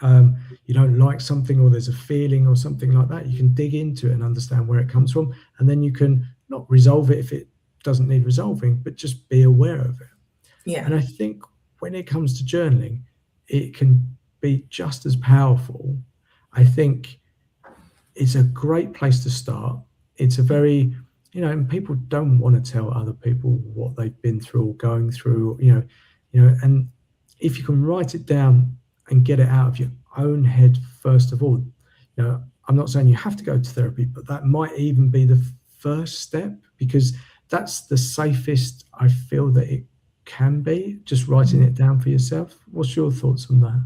you don't like something, or there's a feeling or something like that, you can dig into it and understand where it comes from, and then you can not resolve it if it doesn't need resolving, but just be aware of it. Yeah. And I think when it comes to journaling, it can be just as powerful. I think it's a great place to start. It's a very, and people don't want to tell other people what they've been through or going through, and if you can write it down and get it out of your own head first of all, I'm not saying you have to go to therapy, but that might even be the first step, because that's the safest I feel that it can be, just writing it down for yourself. What's your thoughts on that?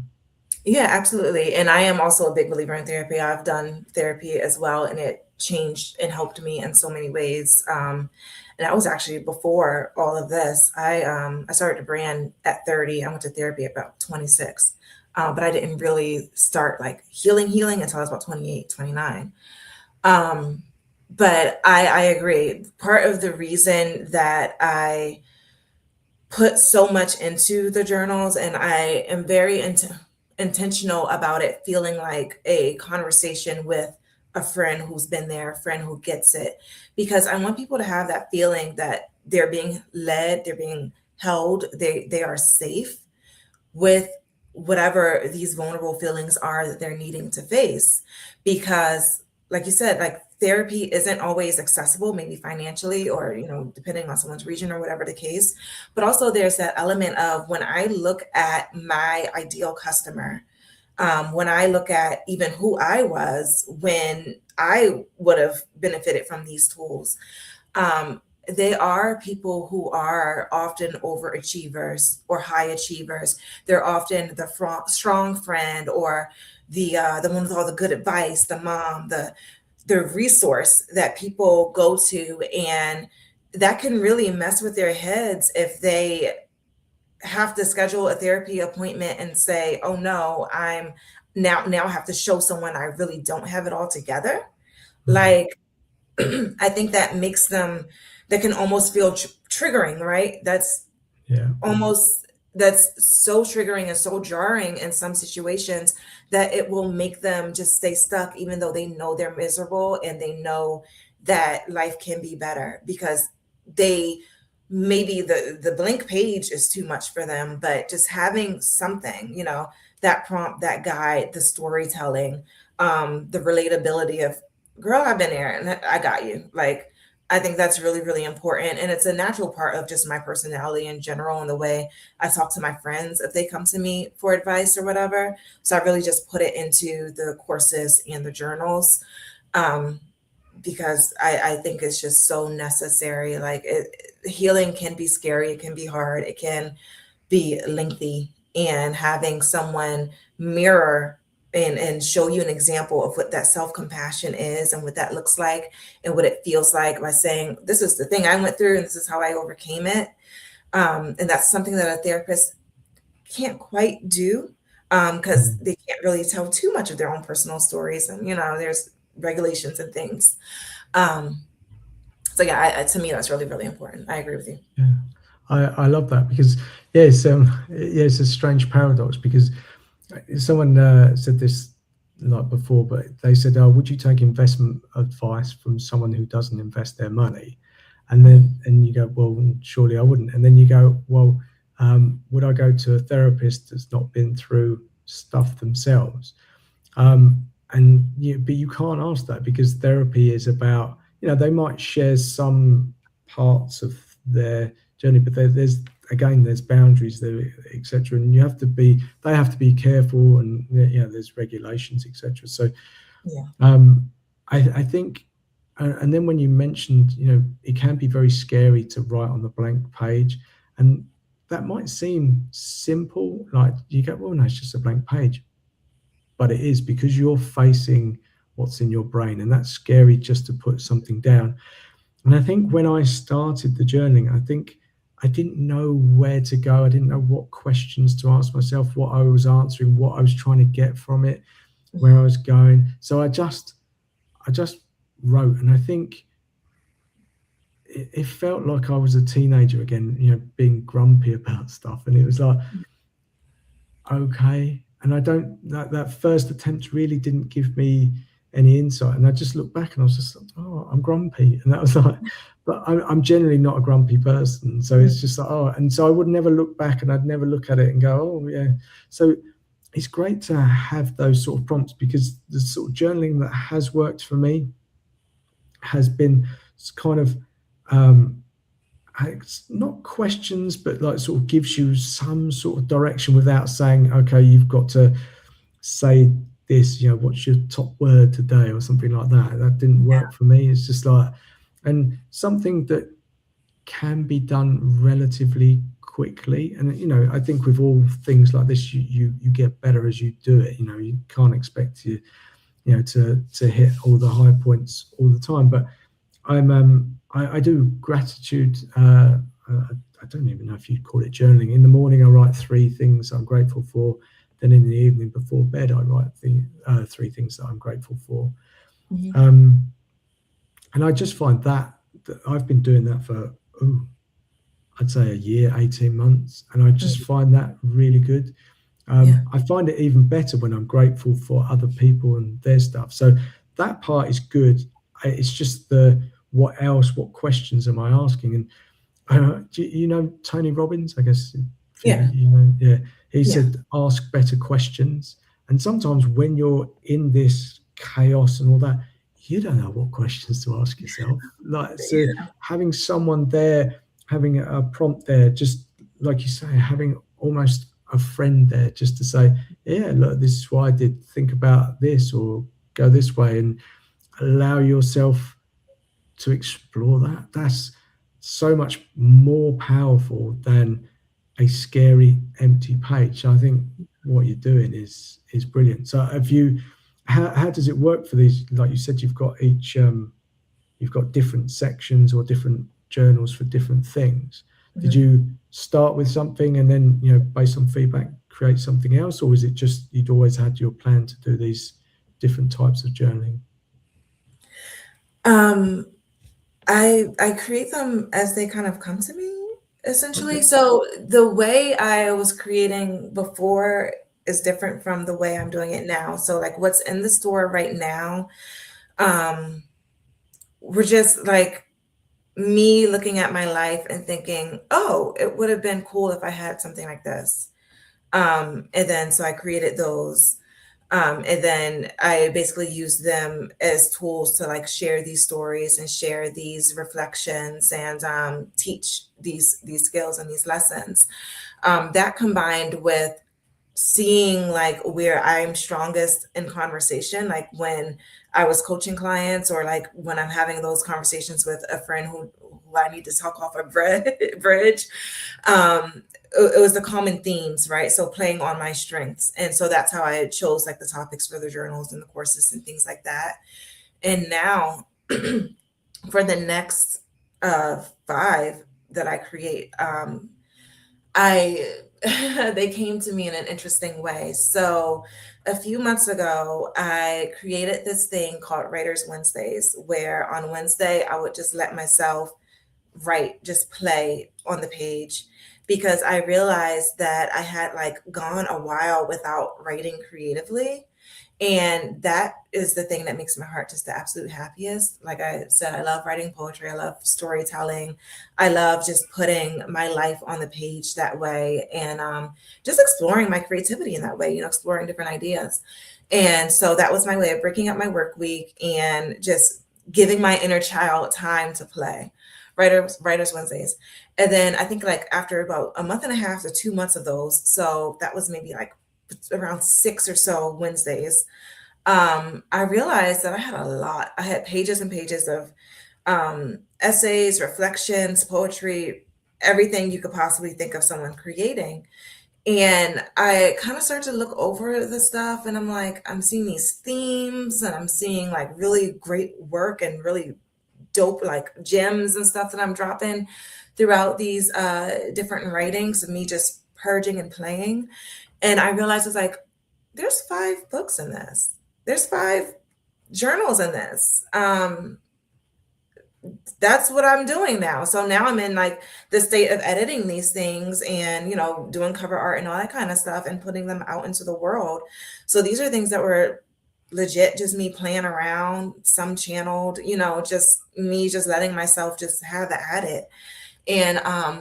Yeah, absolutely. And I am also a big believer in therapy. I've done therapy as well, and it changed and helped me in so many ways. And that was actually before all of this. I started a brand at 30. I went to therapy at about 26. But I didn't really start like healing until I was about 28, 29. Um, but I agree. Part of the reason that I put so much into the journals, and I am very intentional about it feeling like a conversation with a friend who's been there, a friend who gets it, because I want people to have that feeling that they're being led, they're being held, they are safe with whatever these vulnerable feelings are that they're needing to face. Because like you said, like therapy isn't always accessible, maybe financially, or depending on someone's region or whatever the case. But also there's that element of, when I look at my ideal customer, when I look at even who I was when I would have benefited from these tools, um, they are people who are often overachievers or high achievers. They're often the strong friend, or the one with all the good advice, the mom, the resource that people go to, and that can really mess with their heads if they have to schedule a therapy appointment and say, "Oh no, I'm now I have to show someone I really don't have it all together." Mm, Like, I think that makes them, that can almost feel triggering, right? yeah. Almost that's so triggering and so jarring in some situations, that it will make them just stay stuck, even though they know they're miserable and they know that life can be better, because they, maybe the blank page is too much for them, but just having something, that prompt, that guide, the storytelling, the relatability of, girl, I've been there and I got you. Like, I think that's really, really important. And it's a natural part of just my personality in general, and the way I talk to my friends if they come to me for advice or whatever. So I really just put it into the courses and the journals, um, because I think it's just so necessary. Like, healing can be scary, it can be hard, it can be lengthy, and having someone mirror and show you an example of what that self-compassion is and what that looks like and what it feels like, by saying, this is the thing I went through and this is how I overcame it. And that's something that a therapist can't quite do, because Mm. they can't really tell too much of their own personal stories, and there's regulations and things. um, so yeah, to me that's really, really important. I agree with you. Yeah, I love that, because it's a strange paradox, because someone said this like before, but they said, "Oh, would you take investment advice from someone who doesn't invest their money?" And you go, "Well, surely I wouldn't." And then you go, "Well, would I go to a therapist that's not been through stuff themselves?" But you can't ask that, because therapy is about, they might share some parts of their journey, but there's, again, there's boundaries there, etc. And they have to be careful, and there's regulations, etc. So Yeah. I think, and then when you mentioned, it can be very scary to write on the blank page, and that might seem simple, like you go, well, no, it's just a blank page, but it is, because you're facing what's in your brain, and that's scary, just to put something down. And I think when I started the journaling, I think I didn't know where to go. I didn't know what questions to ask myself, what I was answering, what I was trying to get from it, where I was going. So I just wrote, and I think it felt like I was a teenager again, being grumpy about stuff. And it was like, okay. and I don't that first attempt really didn't give me any insight. And I just looked back and I was just like, oh, I'm grumpy, and that was like, but I'm generally not a grumpy person, so it's just like, oh, and so I would never look back, and I'd never look at it and go, oh yeah. So it's great to have those sort of prompts, because the sort of journaling that has worked for me has been kind of it's not questions, but like sort of gives you some sort of direction without saying, okay, you've got to say this, what's your top word today or something like that. That didn't work for me. It's just like, and something that can be done relatively quickly. And I think with all things like this, you get better as you do it. You can't expect to hit all the high points all the time. But I do gratitude. I don't even know if you'd call it journaling. In the morning, I write 3 things I'm grateful for. Then in the evening before bed, I write 3 things that I'm grateful for. And I just find that I've been doing that for, I'd say a year, 18 months. And I just find that really good. I find it even better when I'm grateful for other people and their stuff. So that part is good. It's just what questions am I asking? And do you know Tony Robbins? I guess yeah. He said, ask better questions. And sometimes when you're in this chaos and all that, you don't know what questions to ask yourself. So having someone there, having a prompt there, just like you say, having almost a friend there just to say, yeah, look, this is what I did, think about this or go this way, and allow yourself to explore that. That's so much more powerful than a scary empty page. I think what you're doing is brilliant. So how does it work for these? Like you said, you've got different sections or different journals for different things. Did you start with something and then, based on feedback, create something else? Or was it just you'd always had your plan to do these different types of journaling? I create them as they kind of come to me, essentially. Okay. So the way I was creating before is different from the way I'm doing it now. So like what's in the store right now, we're just like me looking at my life and thinking, oh, it would have been cool if I had something like this. And then so I created those. And then I basically use them as tools to like share these stories and share these reflections and teach these skills and these lessons. That combined with seeing like where I'm strongest in conversation, like when I was coaching clients or like when I'm having those conversations with a friend who I need to talk off a bridge. It was the common themes, right? So playing on my strengths. And so that's how I chose like the topics for the journals and the courses and things like that. And now for the next 5 that I create, they came to me in an interesting way. So a few months ago, I created this thing called Writers Wednesdays, where on Wednesday, I would just let myself write, just play on the page, because I realized that I had like gone a while without writing creatively. And that is the thing that makes my heart just the absolute happiest. Like I said, I love writing poetry. I love storytelling. I love just putting my life on the page that way and just exploring my creativity in that way, exploring different ideas. And so that was my way of breaking up my work week and just giving my inner child time to play. Writers Wednesdays. And then I think like after about a month and a half to 2 months of those, so that was maybe like around 6 or so Wednesdays, I realized that I had a lot. I had pages and pages of essays, reflections, poetry, everything you could possibly think of someone creating. And I kind of started to look over the stuff and I'm like, I'm seeing these themes and I'm seeing like really great work and really dope like gems and stuff that I'm dropping throughout these different writings of me just purging and playing. And I realized it's like, there's 5 books in this. There's 5 journals in this. that's what I'm doing now. So now I'm in like the state of editing these things and, you know, doing cover art and all that kind of stuff and putting them out into the world. So these are things that were legit just me playing around, some channeled, you know, just me just letting myself just have at it. And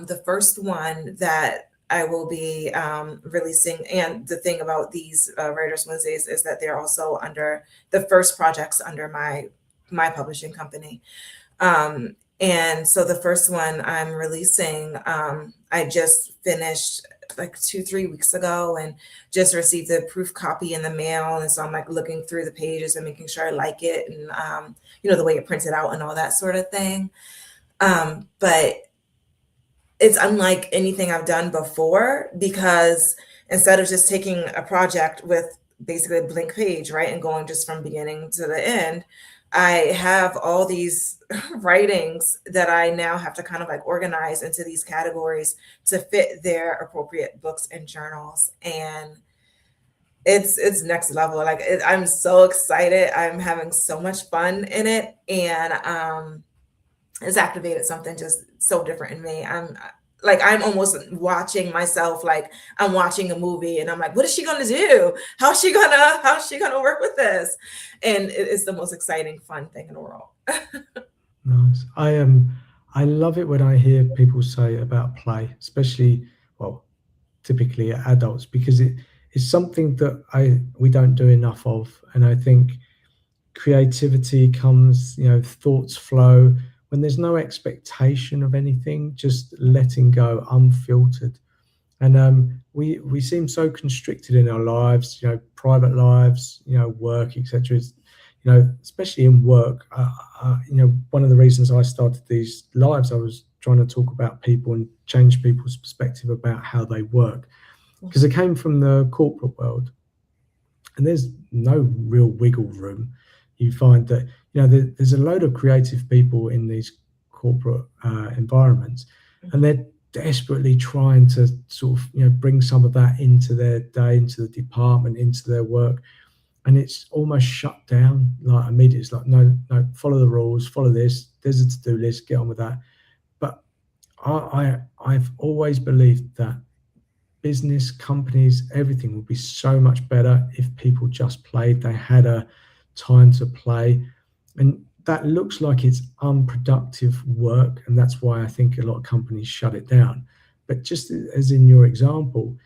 the first one that I will be releasing, and the thing about these Writers Wednesdays is that they're also under the first projects under my publishing company. And so the first one I'm releasing, I just finished like 2, 3 weeks ago and just received the proof copy in the mail. And so I'm like looking through the pages and making sure I like it and, you know, the way it printed out and all that sort of thing. But it's unlike anything I've done before because instead of just taking a project with basically a blank page, right, and going just from beginning to the end, I have all these writings that I now have to kind of like organize into these categories to fit their appropriate books and journals. And it's next level. Like I'm so excited. I'm having so much fun in it, and it's activated something just so different in me. I'm almost watching myself like I'm watching a movie and I'm like, what is she gonna do? How's she gonna work with this? And it's the most exciting, fun thing in the world. Nice. I love it when I hear people say about play, especially well, typically adults, because it is something that I we don't do enough of, and I think creativity comes, thoughts flow when there's no expectation of anything, just letting go, unfiltered. And we seem so constricted in our lives, private lives, work, etc. Especially in work. One of the reasons I started these lives, I was trying to talk about people and change people's perspective about how they work, because I came from the corporate world, and there's no real wiggle room. You find that there's a load of creative people in these corporate environments, and they're desperately trying to sort of bring some of that into their day, into the department, into their work, and it's almost shut down like immediately. It's like no, follow the rules, follow this. There's a to-do list, get on with that. But I've always believed that business, companies, everything would be so much better if people just played. They had a time to play, and that looks like it's unproductive work, and that's why I think a lot of companies shut it down. But just as in your example,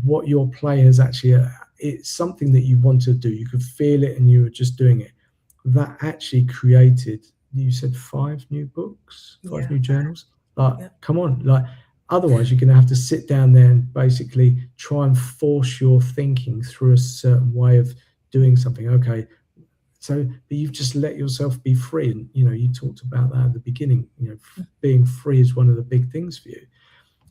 what your play has actually, it's something that you want to do. You could feel it, and you were just doing it. That actually created. You said 5 new books, five Yeah. new journals. Like, Yeah. come on, like. Otherwise, you're going to have to sit down there and basically try and force your thinking through a certain way of doing something. Okay, so but you've just let yourself be free, and you talked about that at the beginning. Being free is one of the big things for you,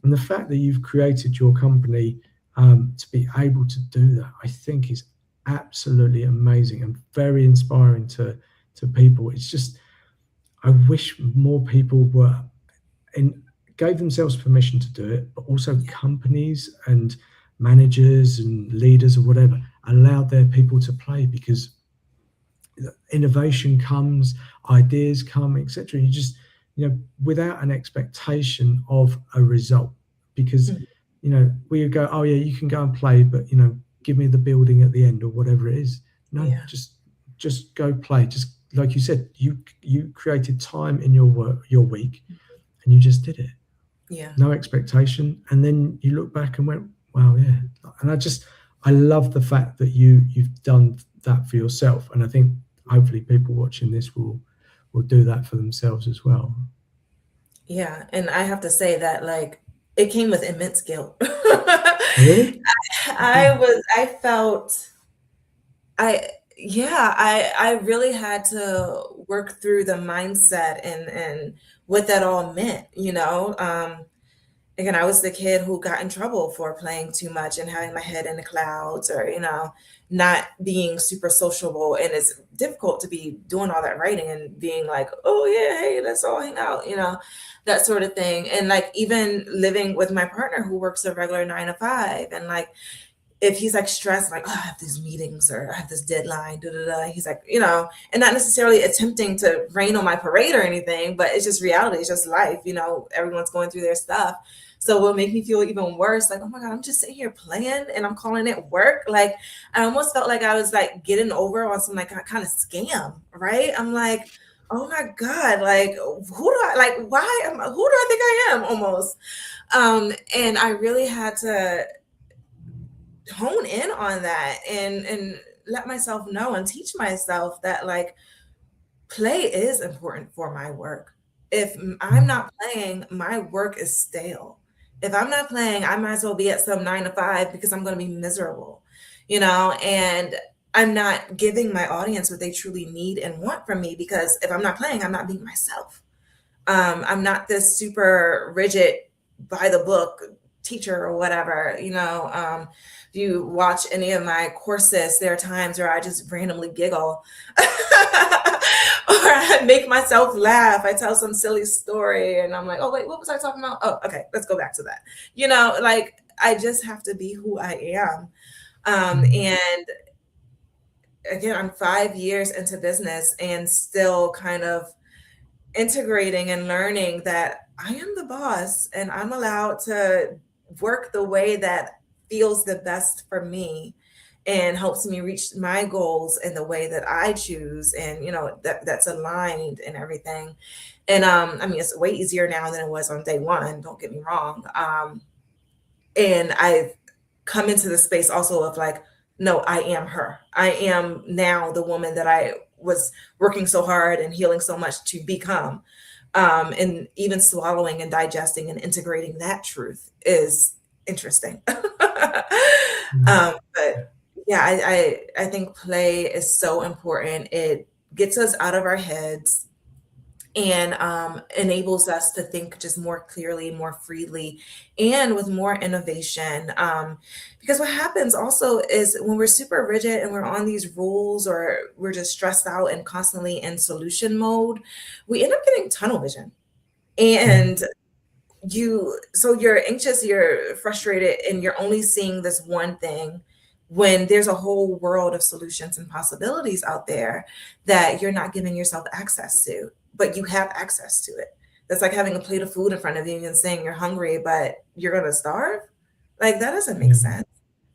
and the fact that you've created your company to be able to do that, I think, is absolutely amazing and very inspiring to people. It's just I wish more people were in gave themselves permission to do it, but also companies and managers and leaders or whatever allowed their people to play, because innovation comes, ideas come, etc. You just, without an expectation of a result, because, we go, oh yeah, you can go and play, but give me the building at the end or whatever it is. No, Yeah. just go play. Just like you said, you created time in your work, your week, and you just did it. Yeah. No expectation, and then you look back and went, wow, yeah. And I love the fact that you've done that for yourself, and I think hopefully people watching this will do that for themselves as well. Yeah. And I have to say that like it came with immense guilt. Really? Okay. I felt I yeah, I really had to work through the mindset and what that all meant, you know. Again, I was the kid who got in trouble for playing too much and having my head in the clouds, or, not being super sociable. And it's difficult to be doing all that writing and being like, oh yeah, hey, let's all hang out, that sort of thing. And like even living with my partner who works a regular 9 to 5, and like if he's like stressed, like, oh, I have these meetings or I have this deadline, da da da, he's like, you know, and not necessarily attempting to rain on my parade or anything, but it's just reality. It's just life. You know, everyone's going through their stuff. So what make me feel even worse, like, oh my God, I'm just sitting here playing and I'm calling it work. Like, I almost felt like I was like getting over on some like kind of scam, right? I'm like, oh my God, like, who do I like? Who do I think I am almost? And I really had to hone in on that and let myself know and teach myself that like play is important for my work. If I'm not playing, my work is stale. If I'm not playing, I might as well be at some 9 to 5 because I'm going to be miserable, you know, and I'm not giving my audience what they truly need and want from me, because if I'm not playing, I'm not being myself. I'm not this super rigid by the book teacher or whatever, you know. If you watch any of my courses, there are times where I just randomly giggle or I make myself laugh. I tell some silly story and I'm like, oh, wait, what was I talking about? Oh, okay, let's go back to that. You know, like I just have to be who I am. And again, I'm 5 years into business and still kind of integrating and learning that I am the boss and I'm allowed to work the way that feels the best for me and helps me reach my goals in the way that I choose, and you know that's aligned and everything. And I mean, it's way easier now than it was on day one, don't get me wrong. And I've come into the space also of like, no, I am her. I am now the woman that I was working so hard and healing so much to become. And even swallowing and digesting and integrating that truth is interesting. But yeah, I think play is so important. It gets us out of our heads and enables us to think just more clearly, more freely, and with more innovation. Because what happens also is when we're super rigid and we're on these rules or we're just stressed out and constantly in solution mode, we end up getting tunnel vision. And so you're anxious, you're frustrated, and you're only seeing this one thing when there's a whole world of solutions and possibilities out there that you're not giving yourself access to, but you have access to it. That's like having a plate of food in front of you and saying you're hungry, but you're gonna starve. Like that doesn't make sense.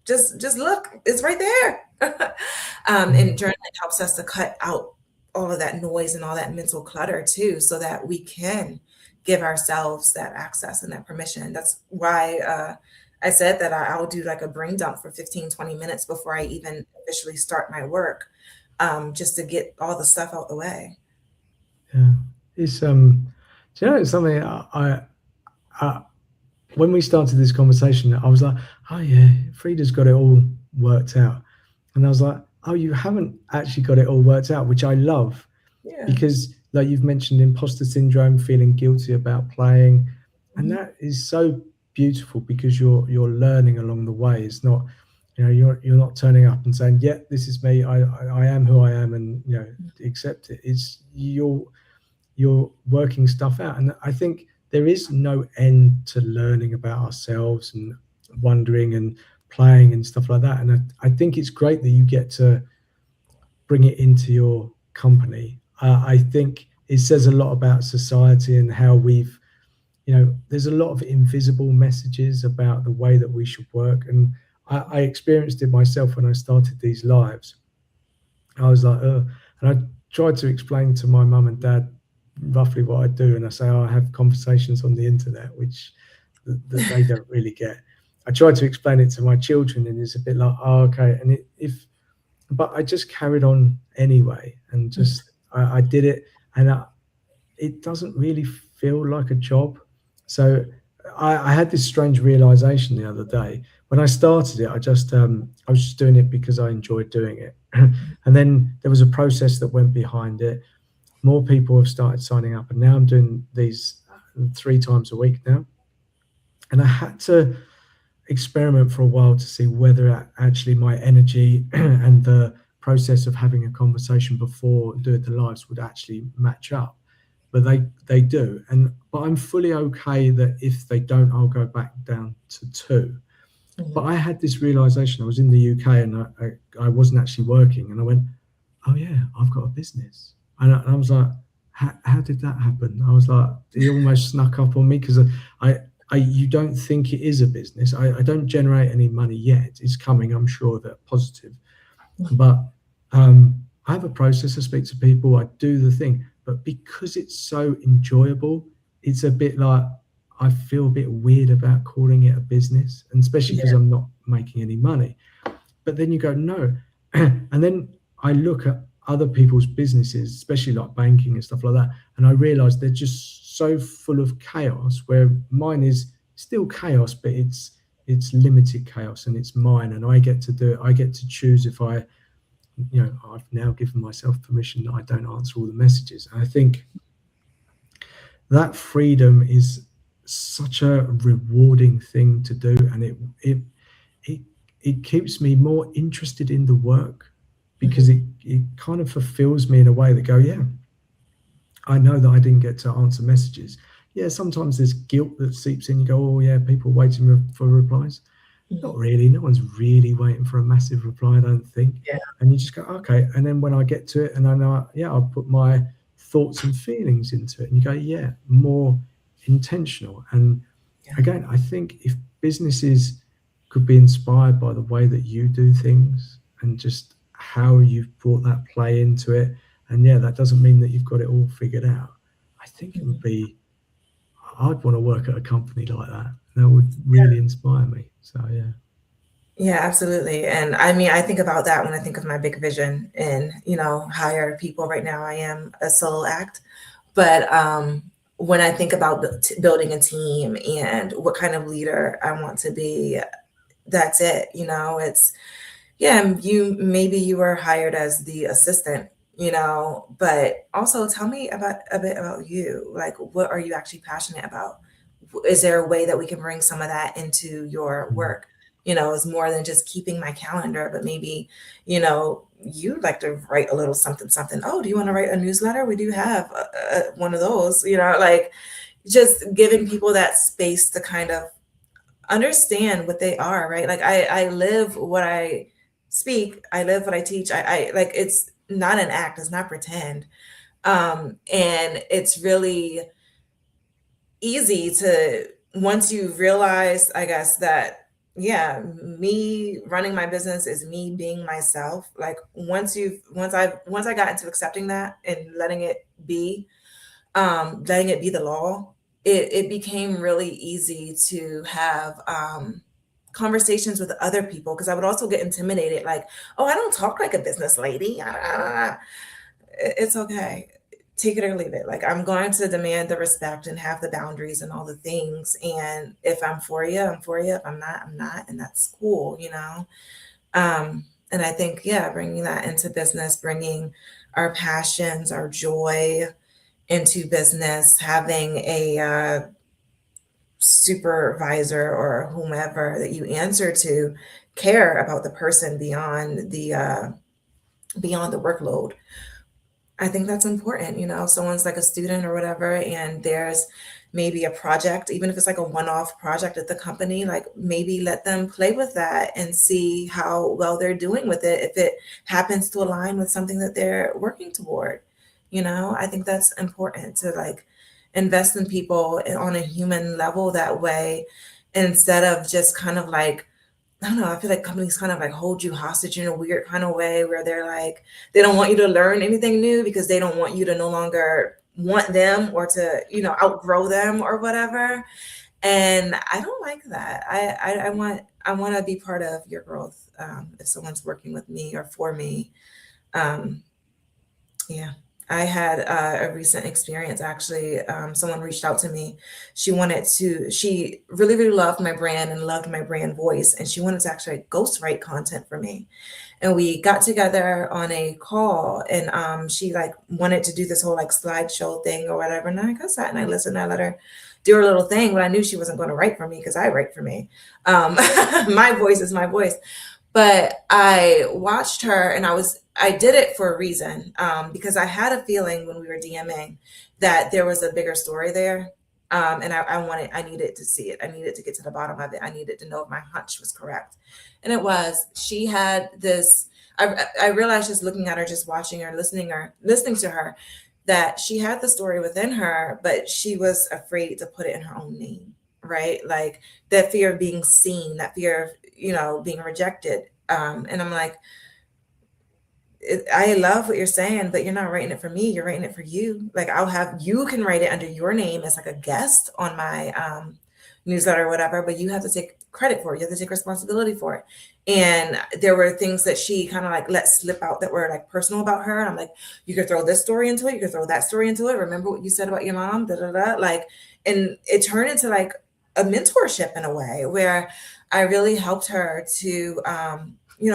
Just look, it's right there. And journaling helps us to cut out all of that noise and all that mental clutter too, so that we can give ourselves that access and that permission. That's why I said that I'll do like a brain dump for 15-20 minutes before I even officially start my work, just to get all the stuff out the way. Yeah, it's do you know, it's something I when we started this conversation, I was like, oh yeah, Frida's got it all worked out, and I was like, oh, you haven't actually got it all worked out, which I love, Yeah. because like you've mentioned imposter syndrome, feeling guilty about playing, and Mhm. that is so beautiful because you're learning along the way. It's not, you know, you're not turning up and saying, yeah, this is me, I am who I am, and you know, accept it. It's you're working stuff out. And I think there is no end to learning about ourselves and wondering and playing and stuff like that. And I think it's great that you get to bring it into your company. I think it says a lot about society and how we've, you know, there's a lot of invisible messages about the way that we should work. And I experienced it myself when I started these lives. I was like, and I tried to explain to my mum and dad roughly what I do, and I say, oh, I have conversations on the internet, which that they don't really get. I tried to explain it to my children, and it's a bit like, oh, okay. And but I just carried on anyway, and just I did it, and it doesn't really feel like a job. So I had this strange realization the other day when I started it. I was just doing it because I enjoyed doing it, and then there was a process that went behind it. More people have started signing up, and now I'm doing these 3 times a week now. And I had to experiment for a while to see whether actually my energy and the process of having a conversation before doing the lives would actually match up. But they do, but I'm fully okay that if they don't, I'll go back down to 2. But Mhm. I had this realization. I was in the UK and I wasn't actually working, and I went, "Oh yeah, I've got a business." And I was like, how did that happen? I was like, it almost snuck up on me because you don't think it is a business. I don't generate any money yet. It's coming. I'm sure that positive, but I have a process. I speak to people. I do the thing, but because it's so enjoyable, it's a bit like I feel a bit weird about calling it a business, and especially because Yeah. I'm not making any money. But then you go, no. And then I look at other people's businesses, especially like banking and stuff like that, and I realize they're just so full of chaos, where mine is still chaos, but it's limited chaos and it's mine, and I get to do it. I get to choose if I've now given myself permission that I don't answer all the messages. And I think that freedom is such a rewarding thing to do, and it it keeps me more interested in the work because Mhm. it kind of fulfills me in a way that go, yeah, I know that I didn't get to answer messages. Yeah, sometimes there's guilt that seeps in. You go, oh yeah, people waiting for replies. Not Mhm. really. No one's really waiting for a massive reply, I don't think. Yeah. And you just go, okay. And then when I get to it and I know, yeah, I'll put my thoughts and feelings into it. And you go, yeah, more intentional. And Yeah. again, I think if businesses could be inspired by the way that you do things and just how you've brought that play into it, and yeah, that doesn't mean that you've got it all figured out. I think it would Mhm. be, I'd want to work at a company like that. That would really inspire me. So, yeah. Yeah, absolutely. And I mean, I think about that when I think of my big vision and, hire people. Right now, I am a solo act. But when I think about building a team and what kind of leader I want to be, that's it. It's, yeah, maybe you were hired as the assistant, but also tell me about a bit about you. Like, what are you actually passionate about? Is there a way that we can bring some of that into your Mm. work? It's more than just keeping my calendar, but maybe, you'd like to write a little something, something. Oh, do you want to write a newsletter? We do have one of those, like just giving people that space to kind of understand what they are, right? Like I live what I speak, I live what I teach. I like it's not an act, it's not pretend. And it's really easy to once you realize, I guess, that yeah, me running my business is me being myself. Like once I got into accepting that and letting it be the law, it became really easy to have conversations with other people because I would also get intimidated, like, oh, I don't talk like a business lady. It's okay. Take it or leave it. Like, I'm going to demand the respect and have the boundaries and all the things. And if I'm for you, I'm for you. If I'm not, I'm not. And that's cool. And I think, yeah, bringing that into business, bringing our passions, our joy, into business, having a supervisor or whomever that you answer to care about the person beyond the workload. I think that's important. If someone's like a student or whatever, and there's maybe a project, even if it's like a one-off project at the company, like maybe let them play with that and see how well they're doing with it if it happens to align with something that they're working toward. I think that's important to like invest in people on a human level that way instead of just kind of like I don't know. I feel like companies kind of like hold you hostage in a weird kind of way where they're like, they don't want you to learn anything new because they don't want you to no longer want them or to, outgrow them or whatever. And I don't like that. I want to be part of your growth. If someone's working with me or for me. Um, yeah. I had a recent experience actually. Someone reached out to me. She really, really loved my brand and loved my brand voice. And she wanted to actually ghostwrite content for me. And we got together on a call and she like wanted to do this whole like slideshow thing or whatever. And I sat and I listened. I let her do her little thing, but I knew she wasn't going to write for me because I write for me. My voice is my voice. But I watched her and I did it for a reason because I had a feeling when we were DMing that there was a bigger story there. And I needed to see it. I needed to get to the bottom of it. I needed to know if my hunch was correct. And it was. She had this, I realized just looking at her, just watching her, listening to her, that she had the story within her, but she was afraid to put it in her own name, right? Like that fear of being seen, that fear of, being rejected. And I'm like, I love what you're saying, but you're not writing it for me. You're writing it for you. Like you can write it under your name as like a guest on my newsletter or whatever, but you have to take credit for it. You have to take responsibility for it. And there were things that she kind of like let slip out that were like personal about her. And I'm like, you could throw this story into it. You could throw that story into it. Remember what you said about your mom, da, da, da. Like, and it turned into like a mentorship in a way where I really helped her to,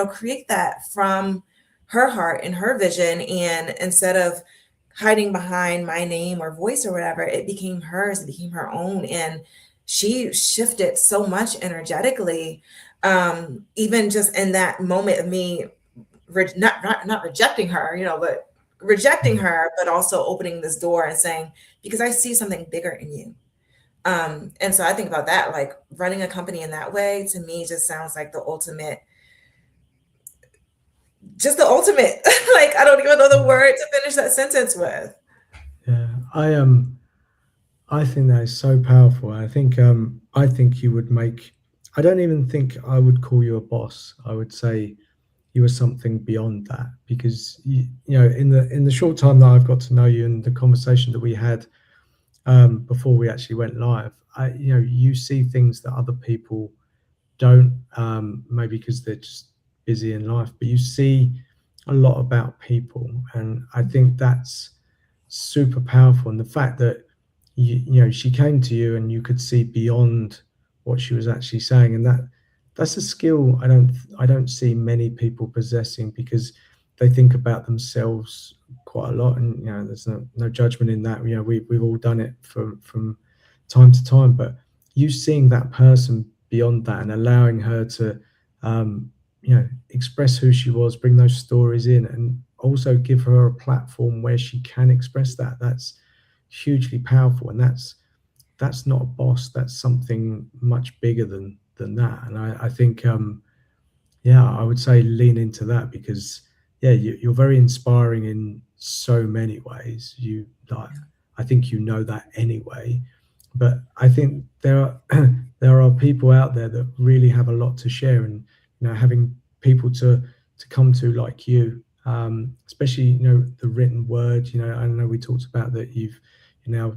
create that from her heart and her vision. And instead of hiding behind my name or voice or whatever, it became hers, it became her own. And she shifted so much energetically. Even just in that moment of me, not rejecting her, but rejecting her, but also opening this door and saying, because I see something bigger in you. And so I think about that, like running a company in that way, to me, just sounds like the ultimate, like, I don't even know the word to finish that sentence with. Yeah, I think that is so powerful. I think you would make. I don't even think I would call you a boss. I would say you were something beyond that, because in the short time that I've got to know you and the conversation that we had before we actually went live, you see things that other people don't, maybe because they're just busy in life, but you see a lot about people, and I think that's super powerful. And the fact that she came to you and you could see beyond what she was actually saying, and that's a skill I don't see many people possessing, because they think about themselves quite a lot, and there's no judgment in that. We've all done it from time to time, but you seeing that person beyond that and allowing her to express who she was, bring those stories in, and also give her a platform where she can express that's hugely powerful. And that's not a boss, that's something much bigger than that. And I think I would say lean into that, because you're very inspiring in so many ways. I think that anyway, but I think there are people out there that really have a lot to share, and having people to come to like you, especially the written word. I know we talked about that you've now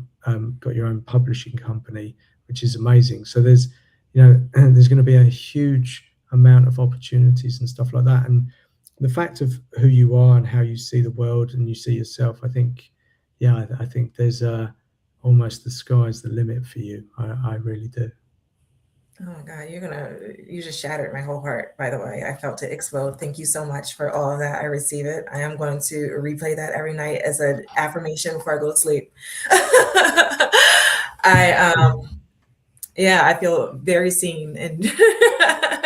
got your own publishing company, which is amazing. So there's there's going to be a huge amount of opportunities and stuff like that. And the fact of who you are and how you see the world and you see yourself, I think there's almost the sky's the limit for you. I really do. Oh my God, you just shattered my whole heart, by the way. I felt it explode. Thank you so much for all of that. I receive it. I am going to replay that every night as an affirmation before I go to sleep. I feel very seen and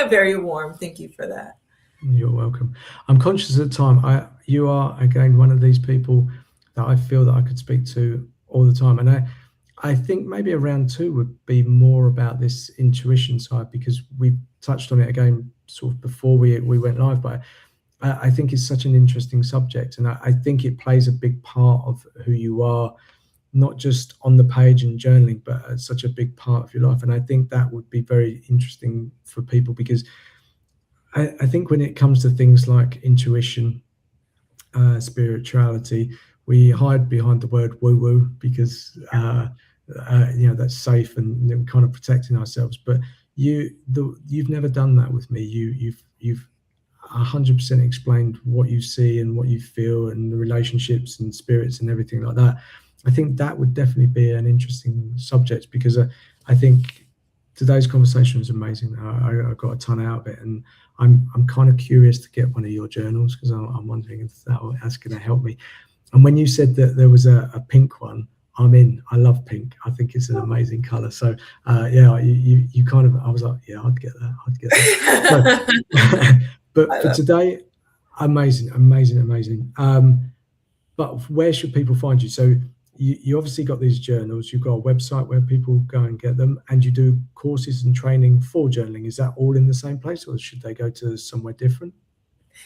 very warm. Thank you for that. You're welcome. I'm conscious of the time. You are again one of these people that I feel that I could speak to all the time, and I think maybe a round two would be more about this intuition side, because we touched on it again sort of before we went live. But I think it's such an interesting subject, and I think it plays a big part of who you are, not just on the page and journaling, but it's such a big part of your life. And I think that would be very interesting for people, because I think when it comes to things like intuition, spirituality, we hide behind the word woo woo, because that's safe and we're kind of protecting ourselves. But you've never done that with me. You've 100% explained what you see and what you feel, and the relationships and spirits and everything like that. I think that would definitely be an interesting subject, because I think today's conversation was amazing. I got a ton out of it, and I'm kind of curious to get one of your journals, because I'm wondering if that's going to help me. And when you said that there was a pink one, I'm in. I love pink. I think it's an amazing color. So you kind of, I was like, yeah, I'd get that. So, but for today, amazing. But where should people find you? So you obviously got these journals, you've got a website where people go and get them, and you do courses and training for journaling. Is that all in the same place, or should they go to somewhere different?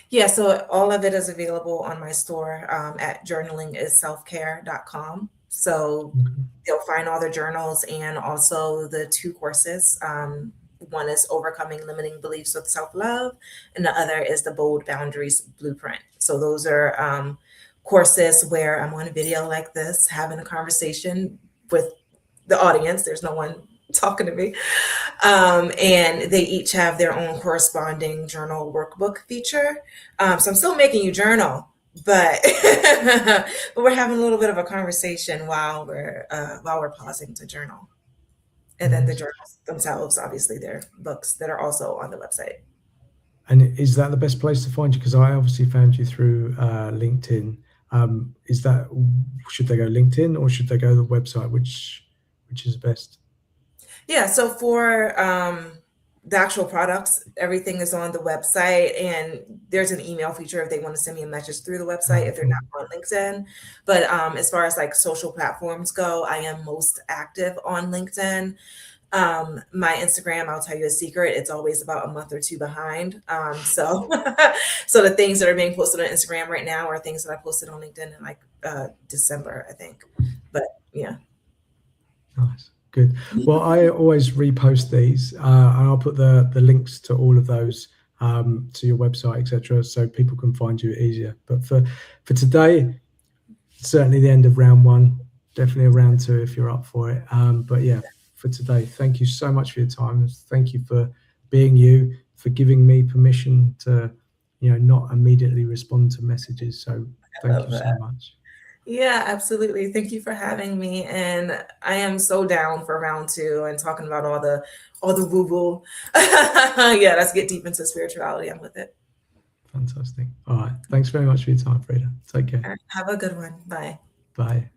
Yeah, so all of it is available on my store at journalingisselfcare.com. So Okay. they'll find all the journals and also the two courses. One is Overcoming Limiting Beliefs with Self Love, and the other is the Bold Boundaries Blueprint. So those are courses where I'm on a video like this, having a conversation with the audience. There's no one talking to me. And they each have their own corresponding journal workbook feature. So I'm still making you journal, but but we're having a little bit of a conversation while we're pausing to journal. And then the Nice. journals themselves, obviously, they're books that are also on the website. And is that the best place to find you? Because I obviously found you through LinkedIn. Is that, should they go LinkedIn or should they go to the website? Which is best? Yeah, so for the actual products, everything is on the website, and there's an email feature if they want to send me a message through the website if they're Cool. not on LinkedIn. But as far as like social platforms go, I am most active on LinkedIn. My Instagram, I'll tell you a secret, it's always about a month or two behind. So so the things that are being posted on Instagram right now are things that I posted on LinkedIn in like December, I think. But yeah. Nice. Good. Well, I always repost these, and I'll put the links to all of those, to your website, etc., so people can find you easier. But for today, certainly the end of round one, definitely a round two if you're up for it. But yeah, for today, thank you so much for your time. Thank you for being you, for giving me permission to, not immediately respond to messages. So I thank love you so that. much. Yeah, absolutely. Thank you for having me. And I am so down for round two and talking about all the woo woo. Yeah, let's get deep into spirituality. I'm with it. Fantastic. All right. Thanks very much for your time, Frida. Take care. All right, have a good one. Bye. Bye.